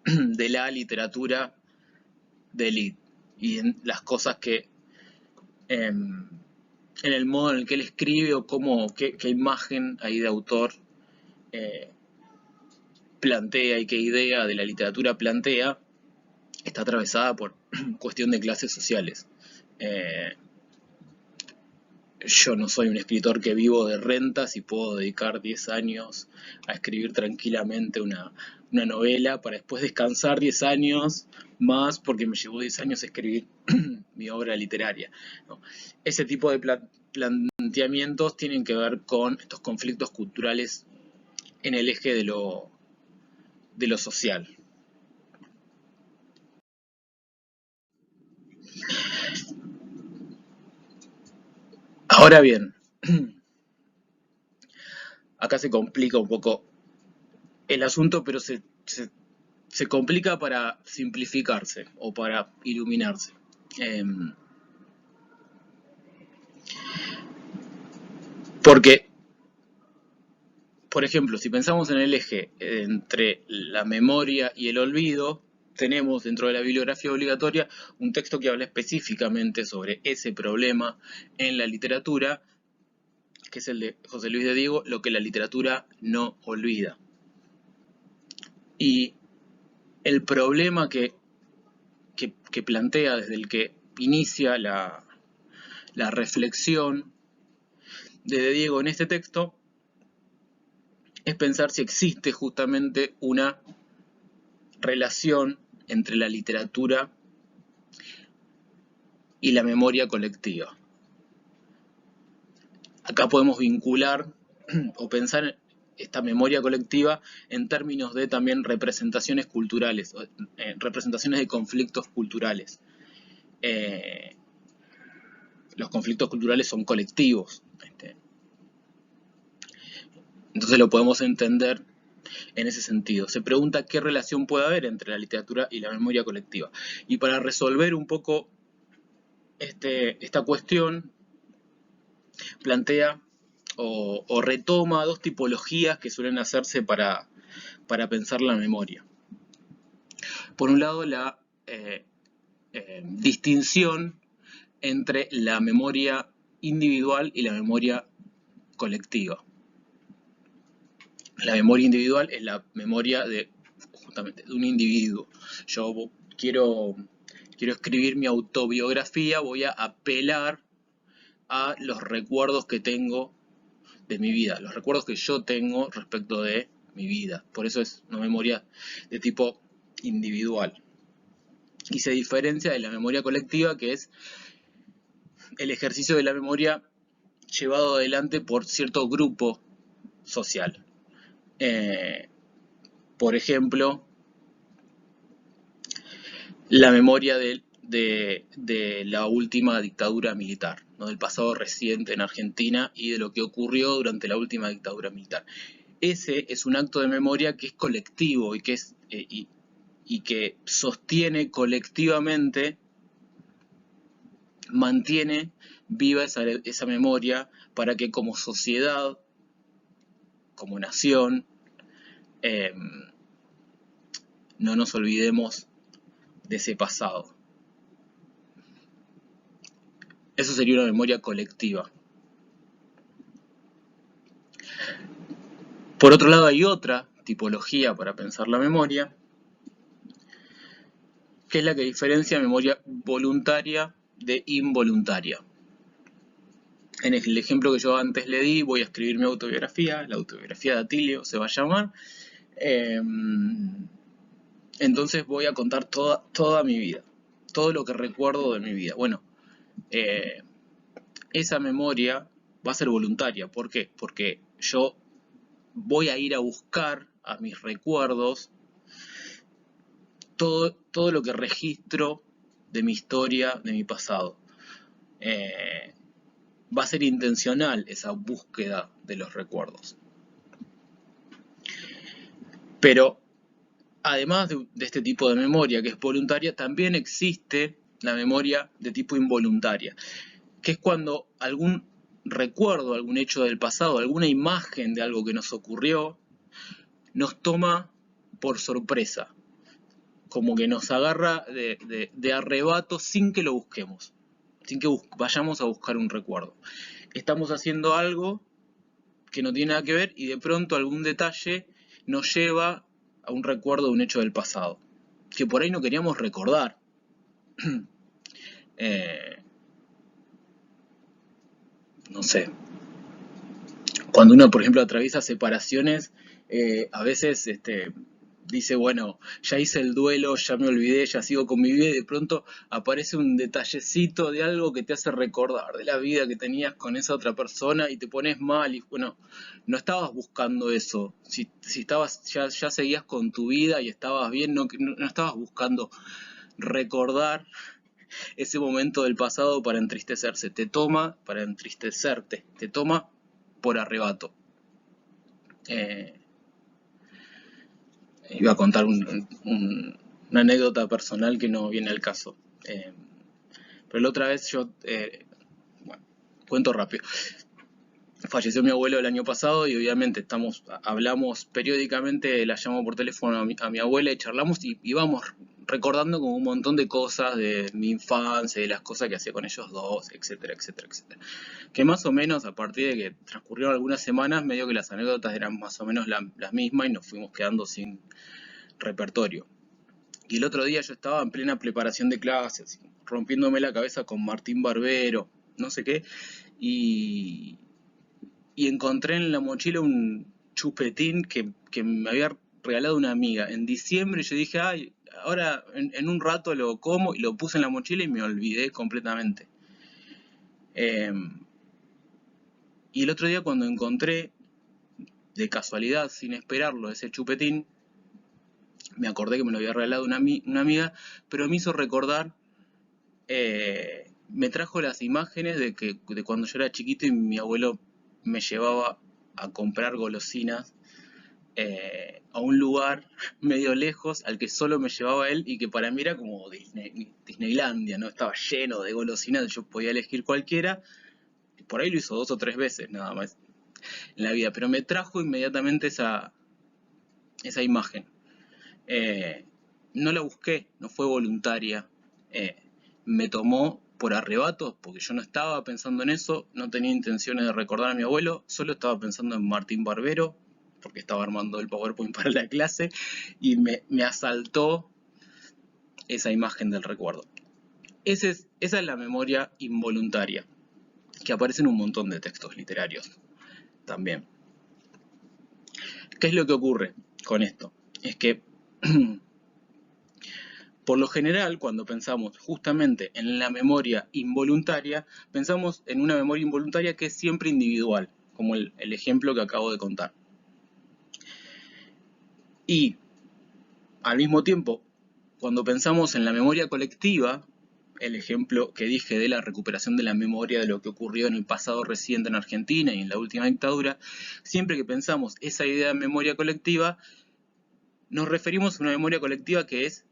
de la literatura de élite y en las cosas que en el modo en el que él escribe, o qué imagen ahí de autor plantea y qué idea de la literatura plantea, está atravesada por cuestión de clases sociales. Yo no soy un escritor que vivo de rentas y puedo dedicar 10 años a escribir tranquilamente una novela para después descansar 10 años más porque me llevó 10 años escribir mi obra literaria, ¿no? Ese tipo de planteamientos tienen que ver con estos conflictos culturales en el eje de lo social. Ahora bien, acá se complica un poco el asunto, pero se complica para simplificarse o para iluminarse. Porque, por ejemplo, si pensamos en el eje entre la memoria y el olvido, tenemos dentro de la bibliografía obligatoria un texto que habla específicamente sobre ese problema en la literatura, que es el de José Luis de Diego, Lo que la literatura no olvida. Y el problema que plantea desde el que inicia la reflexión de Diego en este texto es pensar si existe justamente una relación entre la literatura y la memoria colectiva. Acá podemos vincular o pensar esta memoria colectiva en términos de también representaciones culturales, representaciones de conflictos culturales. Los conflictos culturales son colectivos. Entonces lo podemos entender en ese sentido. Se pregunta qué relación puede haber entre la literatura y la memoria colectiva. Y para resolver un poco esta cuestión, plantea o retoma dos tipologías que suelen hacerse para pensar la memoria. Por un lado, la distinción entre la memoria individual y la memoria colectiva. La memoria individual es la memoria justamente de un individuo. Yo quiero escribir mi autobiografía, voy a apelar a los recuerdos que tengo de mi vida, los recuerdos que yo tengo respecto de mi vida. Por eso es una memoria de tipo individual. Y se diferencia de la memoria colectiva, que es el ejercicio de la memoria llevado adelante por cierto grupo social. Por ejemplo, la memoria de la última dictadura militar, ¿no? Del pasado reciente en Argentina y de lo que ocurrió durante la última dictadura militar. Ese es un acto de memoria que es colectivo y que sostiene colectivamente, mantiene viva esa memoria para que como sociedad, como nación, no nos olvidemos de ese pasado. Eso sería una memoria colectiva. Por otro lado, hay otra tipología para pensar la memoria, que es la que diferencia memoria voluntaria de involuntaria. En el ejemplo que yo antes le di, voy a escribir mi autobiografía, la autobiografía de Atilio se va a llamar. Entonces voy a contar toda mi vida, todo lo que recuerdo de mi vida. Bueno, esa memoria va a ser voluntaria. ¿Por qué? Porque yo voy a ir a buscar a mis recuerdos todo lo que registro de mi historia, de mi pasado. Va a ser intencional esa búsqueda de los recuerdos. Pero además de este tipo de memoria que es voluntaria, también existe la memoria de tipo involuntaria, que es cuando algún recuerdo, algún hecho del pasado, alguna imagen de algo que nos ocurrió, nos toma por sorpresa, como que nos agarra de arrebato sin que lo busquemos, sin que vayamos a buscar un recuerdo. Estamos haciendo algo que no tiene nada que ver y de pronto algún detalle nos lleva a un recuerdo de un hecho del pasado, que por ahí no queríamos recordar. No sé. Cuando uno, por ejemplo, atraviesa separaciones, a veces dice, bueno, ya hice el duelo, ya me olvidé, ya sigo con mi vida, y de pronto aparece un detallecito de algo que te hace recordar de la vida que tenías con esa otra persona y te pones mal y bueno, no estabas buscando eso. Si estabas, ya seguías con tu vida y estabas bien, no estabas buscando recordar ese momento del pasado para entristecerse. Te toma para entristecerte, te toma por arrebato. Iba a contar una anécdota personal que no viene al caso. Pero la otra vez yo, bueno, cuento rápido. falleció mi abuelo el año pasado y obviamente hablamos periódicamente, la llamo por teléfono a mi abuela y charlamos y vamos recordando como un montón de cosas de mi infancia, de las cosas que hacía con ellos dos, etcétera, etcétera, etcétera. Que más o menos a partir de que transcurrieron algunas semanas, medio que las anécdotas eran más o menos las mismas y nos fuimos quedando sin repertorio. Y el otro día yo estaba en plena preparación de clases, rompiéndome la cabeza con Martín Barbero, no sé qué, y, y encontré en la mochila un chupetín que me había regalado una amiga en diciembre y yo dije, ay, ahora en un rato lo como y lo puse en la mochila y me olvidé completamente. Eh, y el otro día cuando encontré, de casualidad, sin esperarlo, ese chupetín, me acordé que me lo había regalado una amiga, pero me hizo recordar, me trajo las imágenes de cuando yo era chiquito y mi abuelo me llevaba a comprar golosinas a un lugar medio lejos al que solo me llevaba él y que para mí era como Disneylandia, ¿no? Estaba lleno de golosinas, yo podía elegir cualquiera. Por ahí lo hizo 2 o 3 veces nada más en la vida, pero me trajo inmediatamente esa imagen. Eh, no la busqué, no fue voluntaria. Eh, Me tomó por arrebatos, porque yo no estaba pensando en eso, no tenía intenciones de recordar a mi abuelo, solo estaba pensando en Martín Barbero, porque estaba armando el PowerPoint para la clase, y me asaltó esa imagen del recuerdo. Esa es la memoria involuntaria, que aparece en un montón de textos literarios también. ¿Qué es lo que ocurre con esto? Es que por lo general, cuando pensamos justamente en la memoria involuntaria, pensamos en una memoria involuntaria que es siempre individual, como el ejemplo que acabo de contar. Y, al mismo tiempo, cuando pensamos en la memoria colectiva, el ejemplo que dije de la recuperación de la memoria de lo que ocurrió en el pasado reciente en Argentina y en la última dictadura, siempre que pensamos esa idea de memoria colectiva, nos referimos a una memoria colectiva que es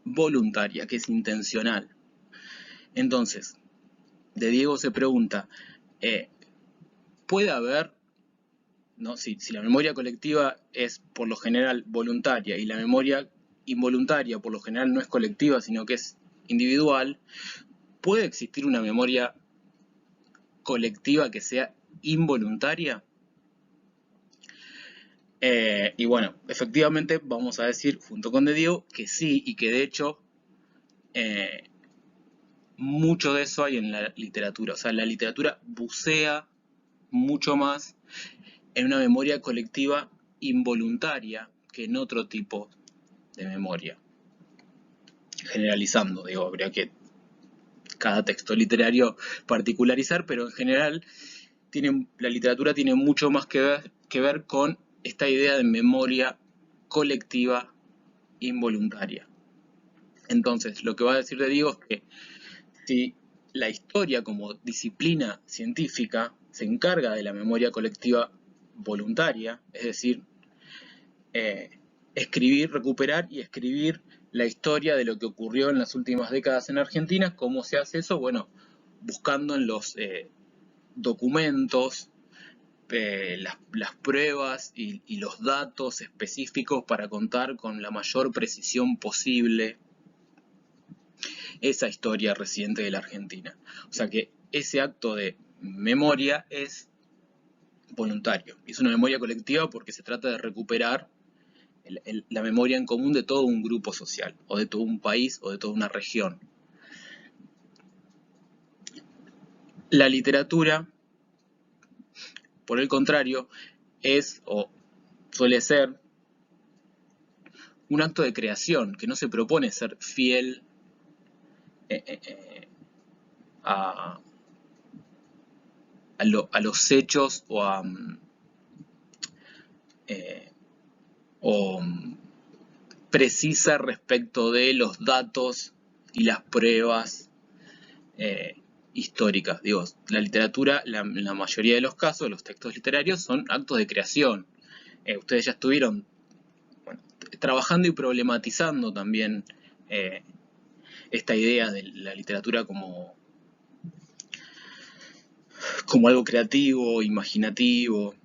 voluntaria, que es intencional. Entonces, de Diego se pregunta, ¿puede haber, ¿no? Si la memoria colectiva es por lo general voluntaria y la memoria involuntaria por lo general no es colectiva, sino que es individual, ¿puede existir una memoria colectiva que sea involuntaria? Y bueno, efectivamente vamos a decir, junto con de Diego, que sí, y que de hecho mucho de eso hay en la literatura. O sea, la literatura bucea mucho más en una memoria colectiva involuntaria que en otro tipo de memoria. Generalizando, digo, habría que cada texto literario particularizar, pero en general la literatura tiene mucho más que ver con esta idea de memoria colectiva involuntaria. Entonces, lo que va a decir de Diego es que si la historia como disciplina científica se encarga de la memoria colectiva voluntaria, es decir, escribir, recuperar y escribir la historia de lo que ocurrió en las últimas décadas en Argentina. ¿Cómo se hace eso? Bueno, buscando en los documentos las pruebas y los datos específicos para contar con la mayor precisión posible esa historia reciente de la Argentina. O sea que ese acto de memoria es voluntario. Es una memoria colectiva porque se trata de recuperar la memoria en común de todo un grupo social, o de todo un país, o de toda una región. La literatura, por el contrario, es o suele ser un acto de creación que no se propone ser fiel a, a los hechos o precisa respecto de los datos y las pruebas históricas. Digo, la literatura, en la mayoría de los casos, los textos literarios son actos de creación. Ustedes ya estuvieron trabajando y problematizando también esta idea de la literatura como como algo creativo, imaginativo.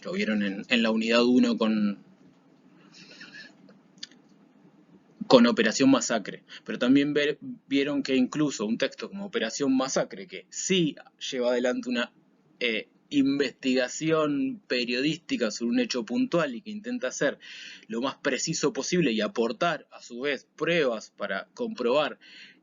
Lo vieron en la unidad 1 con Operación Masacre, pero también vieron que incluso un texto como Operación Masacre, que sí lleva adelante una investigación periodística sobre un hecho puntual y que intenta ser lo más preciso posible y aportar a su vez pruebas para comprobar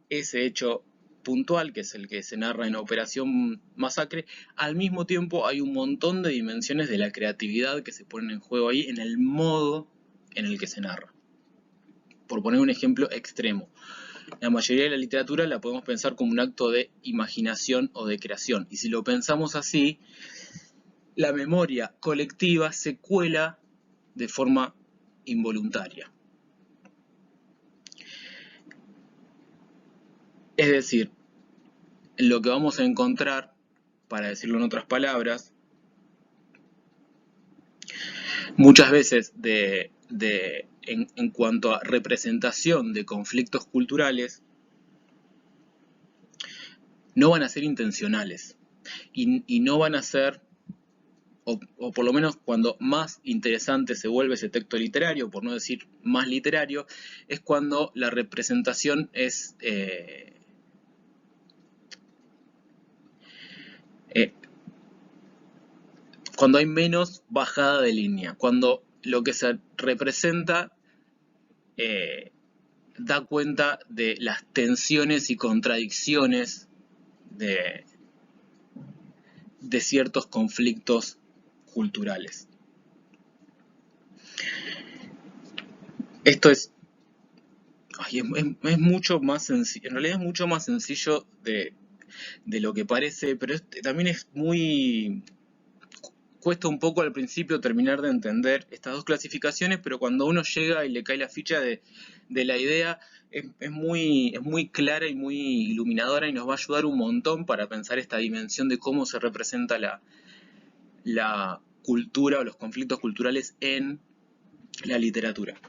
ese hecho puntual, que es el que se narra en Operación Masacre, al mismo tiempo hay un montón de dimensiones de la creatividad que se ponen en juego ahí en el modo en el que se narra. Por poner un ejemplo extremo, la mayoría de la literatura la podemos pensar como un acto de imaginación o de creación, y si lo pensamos así, la memoria colectiva se cuela de forma involuntaria. Es decir, lo que vamos a encontrar, para decirlo en otras palabras, muchas veces en cuanto a representación de conflictos culturales, no van a ser intencionales y no van a ser, o por lo menos cuando más interesante se vuelve ese texto literario, por no decir más literario, es cuando la representación es cuando hay menos bajada de línea, cuando lo que se representa da cuenta de las tensiones y contradicciones de ciertos conflictos culturales. Esto es mucho más sencillo, en realidad es mucho más sencillo de lo que parece, pero también es muy... Cuesta un poco al principio terminar de entender estas dos clasificaciones, pero cuando uno llega y le cae la ficha de la idea, es muy clara y muy iluminadora y nos va a ayudar un montón para pensar esta dimensión de cómo se representa la cultura o los conflictos culturales en la literatura.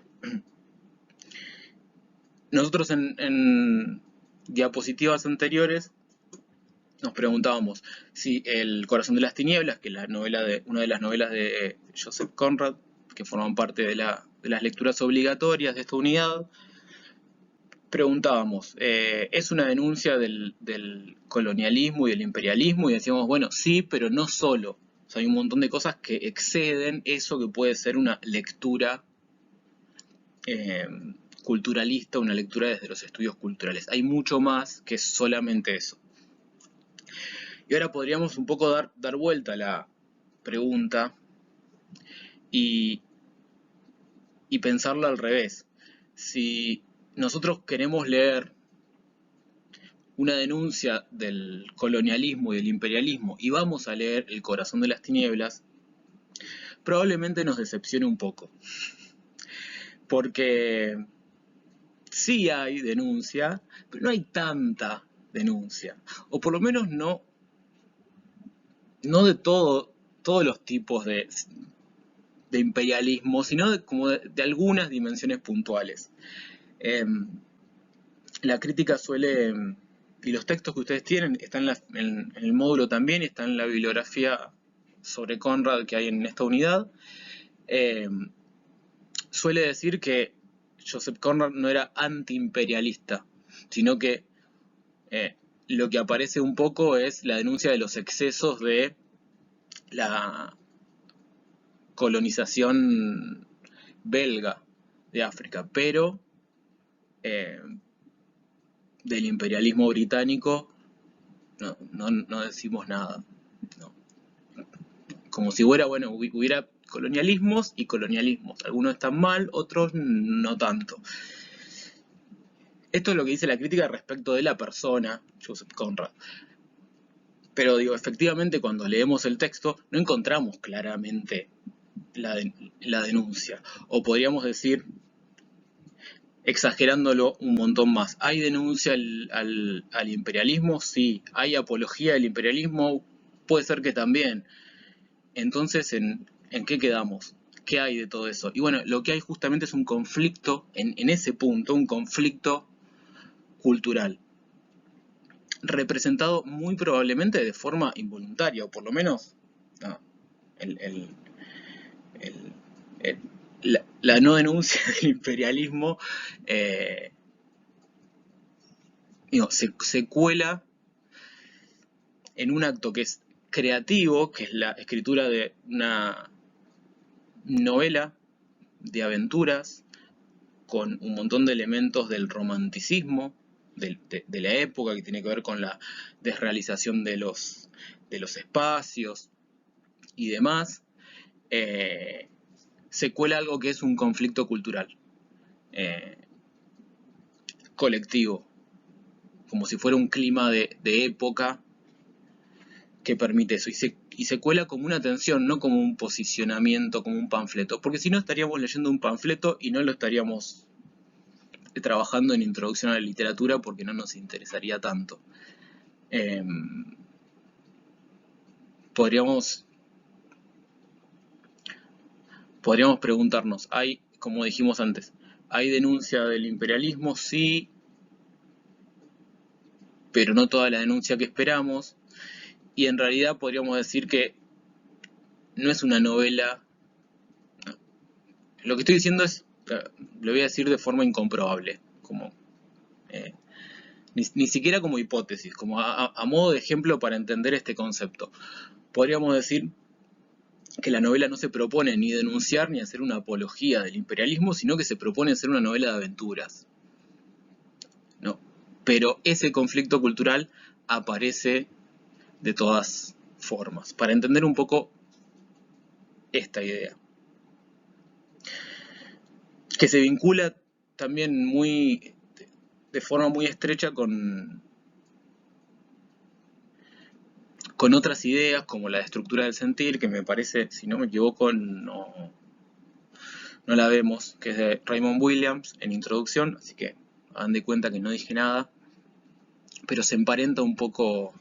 Nosotros en diapositivas anteriores nos preguntábamos si El corazón de las tinieblas, que es una de las novelas de Joseph Conrad, que forman parte de las lecturas obligatorias de esta unidad, preguntábamos, ¿es una denuncia del colonialismo y del imperialismo? Y decíamos, bueno, sí, pero no solo. O sea, hay un montón de cosas que exceden eso que puede ser una lectura culturalista, una lectura desde los estudios culturales. Hay mucho más que solamente eso. Y ahora podríamos un poco dar vuelta a la pregunta y pensarla al revés. Si nosotros queremos leer una denuncia del colonialismo y del imperialismo y vamos a leer El corazón de las tinieblas, probablemente nos decepcione un poco. Porque sí hay denuncia, pero no hay tanta denuncia. O por lo menos no de todos los tipos de imperialismo, sino como de algunas dimensiones puntuales. La crítica suele, y los textos que ustedes tienen, están en el módulo también, están en la bibliografía sobre Conrad que hay en esta unidad, suele decir que Joseph Conrad no era antiimperialista, sino que lo que aparece un poco es la denuncia de los excesos de la colonización belga de África, pero del imperialismo británico no decimos nada. No. Como si hubiera colonialismos y colonialismos. Algunos están mal, otros no tanto. Esto es lo que dice la crítica respecto de la persona, Joseph Conrad. Pero digo, efectivamente cuando leemos el texto no encontramos claramente la denuncia. O podríamos decir, exagerándolo un montón más, ¿hay denuncia al imperialismo? Sí. ¿Hay apología del imperialismo? Puede ser que también. Entonces, ¿en qué quedamos? ¿Qué hay de todo eso? Y bueno, lo que hay justamente es un conflicto, en ese punto, un conflicto cultural. representado muy probablemente de forma involuntaria, o por lo menos no, la no denuncia del imperialismo se cuela en un acto que es creativo, que es la escritura de una novela de aventuras con un montón de elementos del romanticismo de la época, que tiene que ver con la desrealización de los espacios y demás. Se cuela algo que es un conflicto cultural colectivo, como si fuera un clima de época que permite eso, y se cuela como una tensión, no como un posicionamiento, como un panfleto, porque si no estaríamos leyendo un panfleto y no lo estaríamos trabajando en introducción a la literatura porque no nos interesaría tanto. Podríamos preguntarnos, como dijimos antes, ¿hay denuncia del imperialismo? Sí, pero no toda la denuncia que esperamos. Y en realidad podríamos decir que no es una novela. Lo que estoy diciendo lo voy a decir de forma incomprobable, como ni siquiera como hipótesis, como a modo de ejemplo para entender este concepto. Podríamos decir que la novela no se propone ni denunciar ni hacer una apología del imperialismo, sino que se propone hacer una novela de aventuras. ¿No? Pero ese conflicto cultural aparece de todas formas, para entender un poco esta idea, que se vincula también de forma muy estrecha con otras ideas, como la de estructura del sentir, que me parece, si no me equivoco, no la vemos, que es de Raymond Williams en introducción, así que hagan de cuenta que no dije nada, pero se emparenta un poco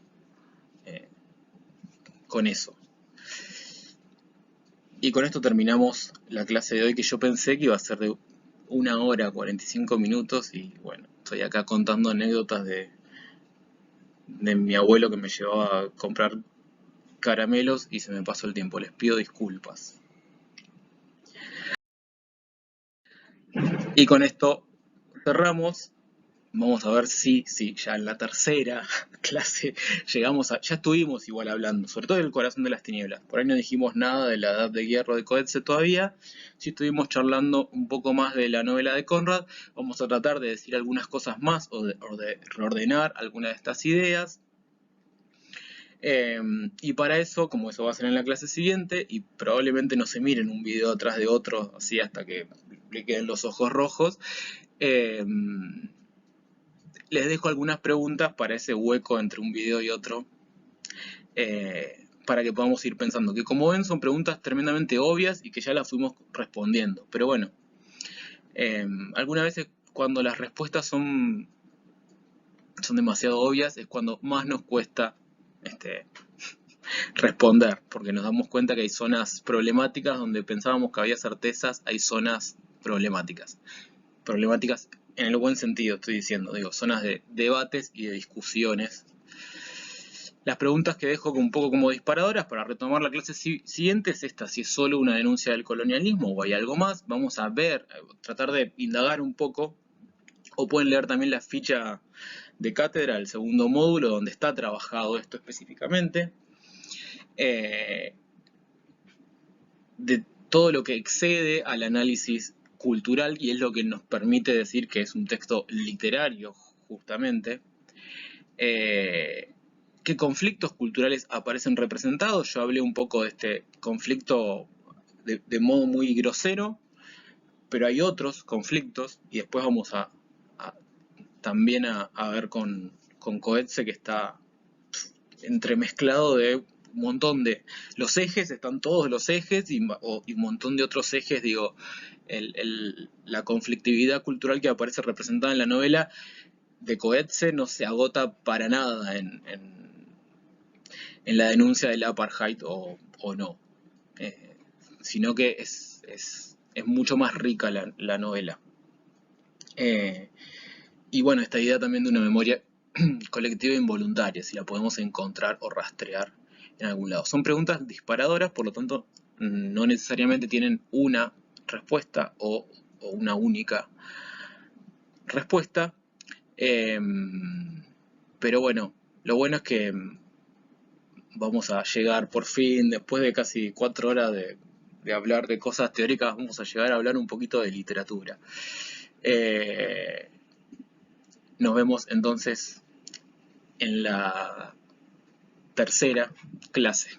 con eso. Y con esto terminamos la clase de hoy, que yo pensé que iba a ser de 1 hora 45 minutos, y bueno, estoy acá contando anécdotas de mi abuelo que me llevaba a comprar caramelos y se me pasó el tiempo. Les pido disculpas. Y con esto cerramos. Vamos a ver si ya en la tercera clase llegamos ya estuvimos igual hablando, sobre todo del Corazón de las Tinieblas. Por ahí no dijimos nada de la Edad de Hierro de Coetzee todavía. Sí estuvimos charlando un poco más de la novela de Conrad. Vamos a tratar de decir algunas cosas más o de reordenar algunas de estas ideas. Y para eso, como eso va a ser en la clase siguiente, y probablemente no se miren un video atrás de otro así hasta que le queden los ojos rojos, les dejo algunas preguntas para ese hueco entre un video y otro, para que podamos ir pensando, que como ven son preguntas tremendamente obvias y que ya las fuimos respondiendo, pero bueno, algunas veces cuando las respuestas son demasiado obvias es cuando más nos cuesta responder, porque nos damos cuenta que hay zonas problemáticas donde pensábamos que había certezas, hay zonas problemáticas en el buen sentido, estoy diciendo, digo, zonas de debates y de discusiones. Las preguntas que dejo un poco como disparadoras para retomar la clase siguiente es esta: si es solo una denuncia del colonialismo o hay algo más. Vamos a ver, tratar de indagar un poco, o pueden leer también la ficha de cátedra, el segundo módulo, donde está trabajado esto específicamente. De todo lo que excede al análisis cultural, y es lo que nos permite decir que es un texto literario, justamente. ¿Qué conflictos culturales aparecen representados? Yo hablé un poco de este conflicto de modo muy grosero, pero hay otros conflictos, y después vamos también a ver con Coetzee, que está entremezclado de un montón de... Los ejes, están todos los ejes, y un montón de otros ejes, digo, la conflictividad cultural que aparece representada en la novela de Coetzee no se agota para nada en la denuncia del apartheid o no, sino que es mucho más rica la novela. Y bueno, esta idea también de una memoria colectiva involuntaria, si la podemos encontrar o rastrear en algún lado. Son preguntas disparadoras, por lo tanto no necesariamente tienen una respuesta o una única respuesta. Pero bueno, lo bueno es que vamos a llegar por fin, después de casi 4 horas de hablar de cosas teóricas, vamos a llegar a hablar un poquito de literatura. Nos vemos entonces en la tercera clase.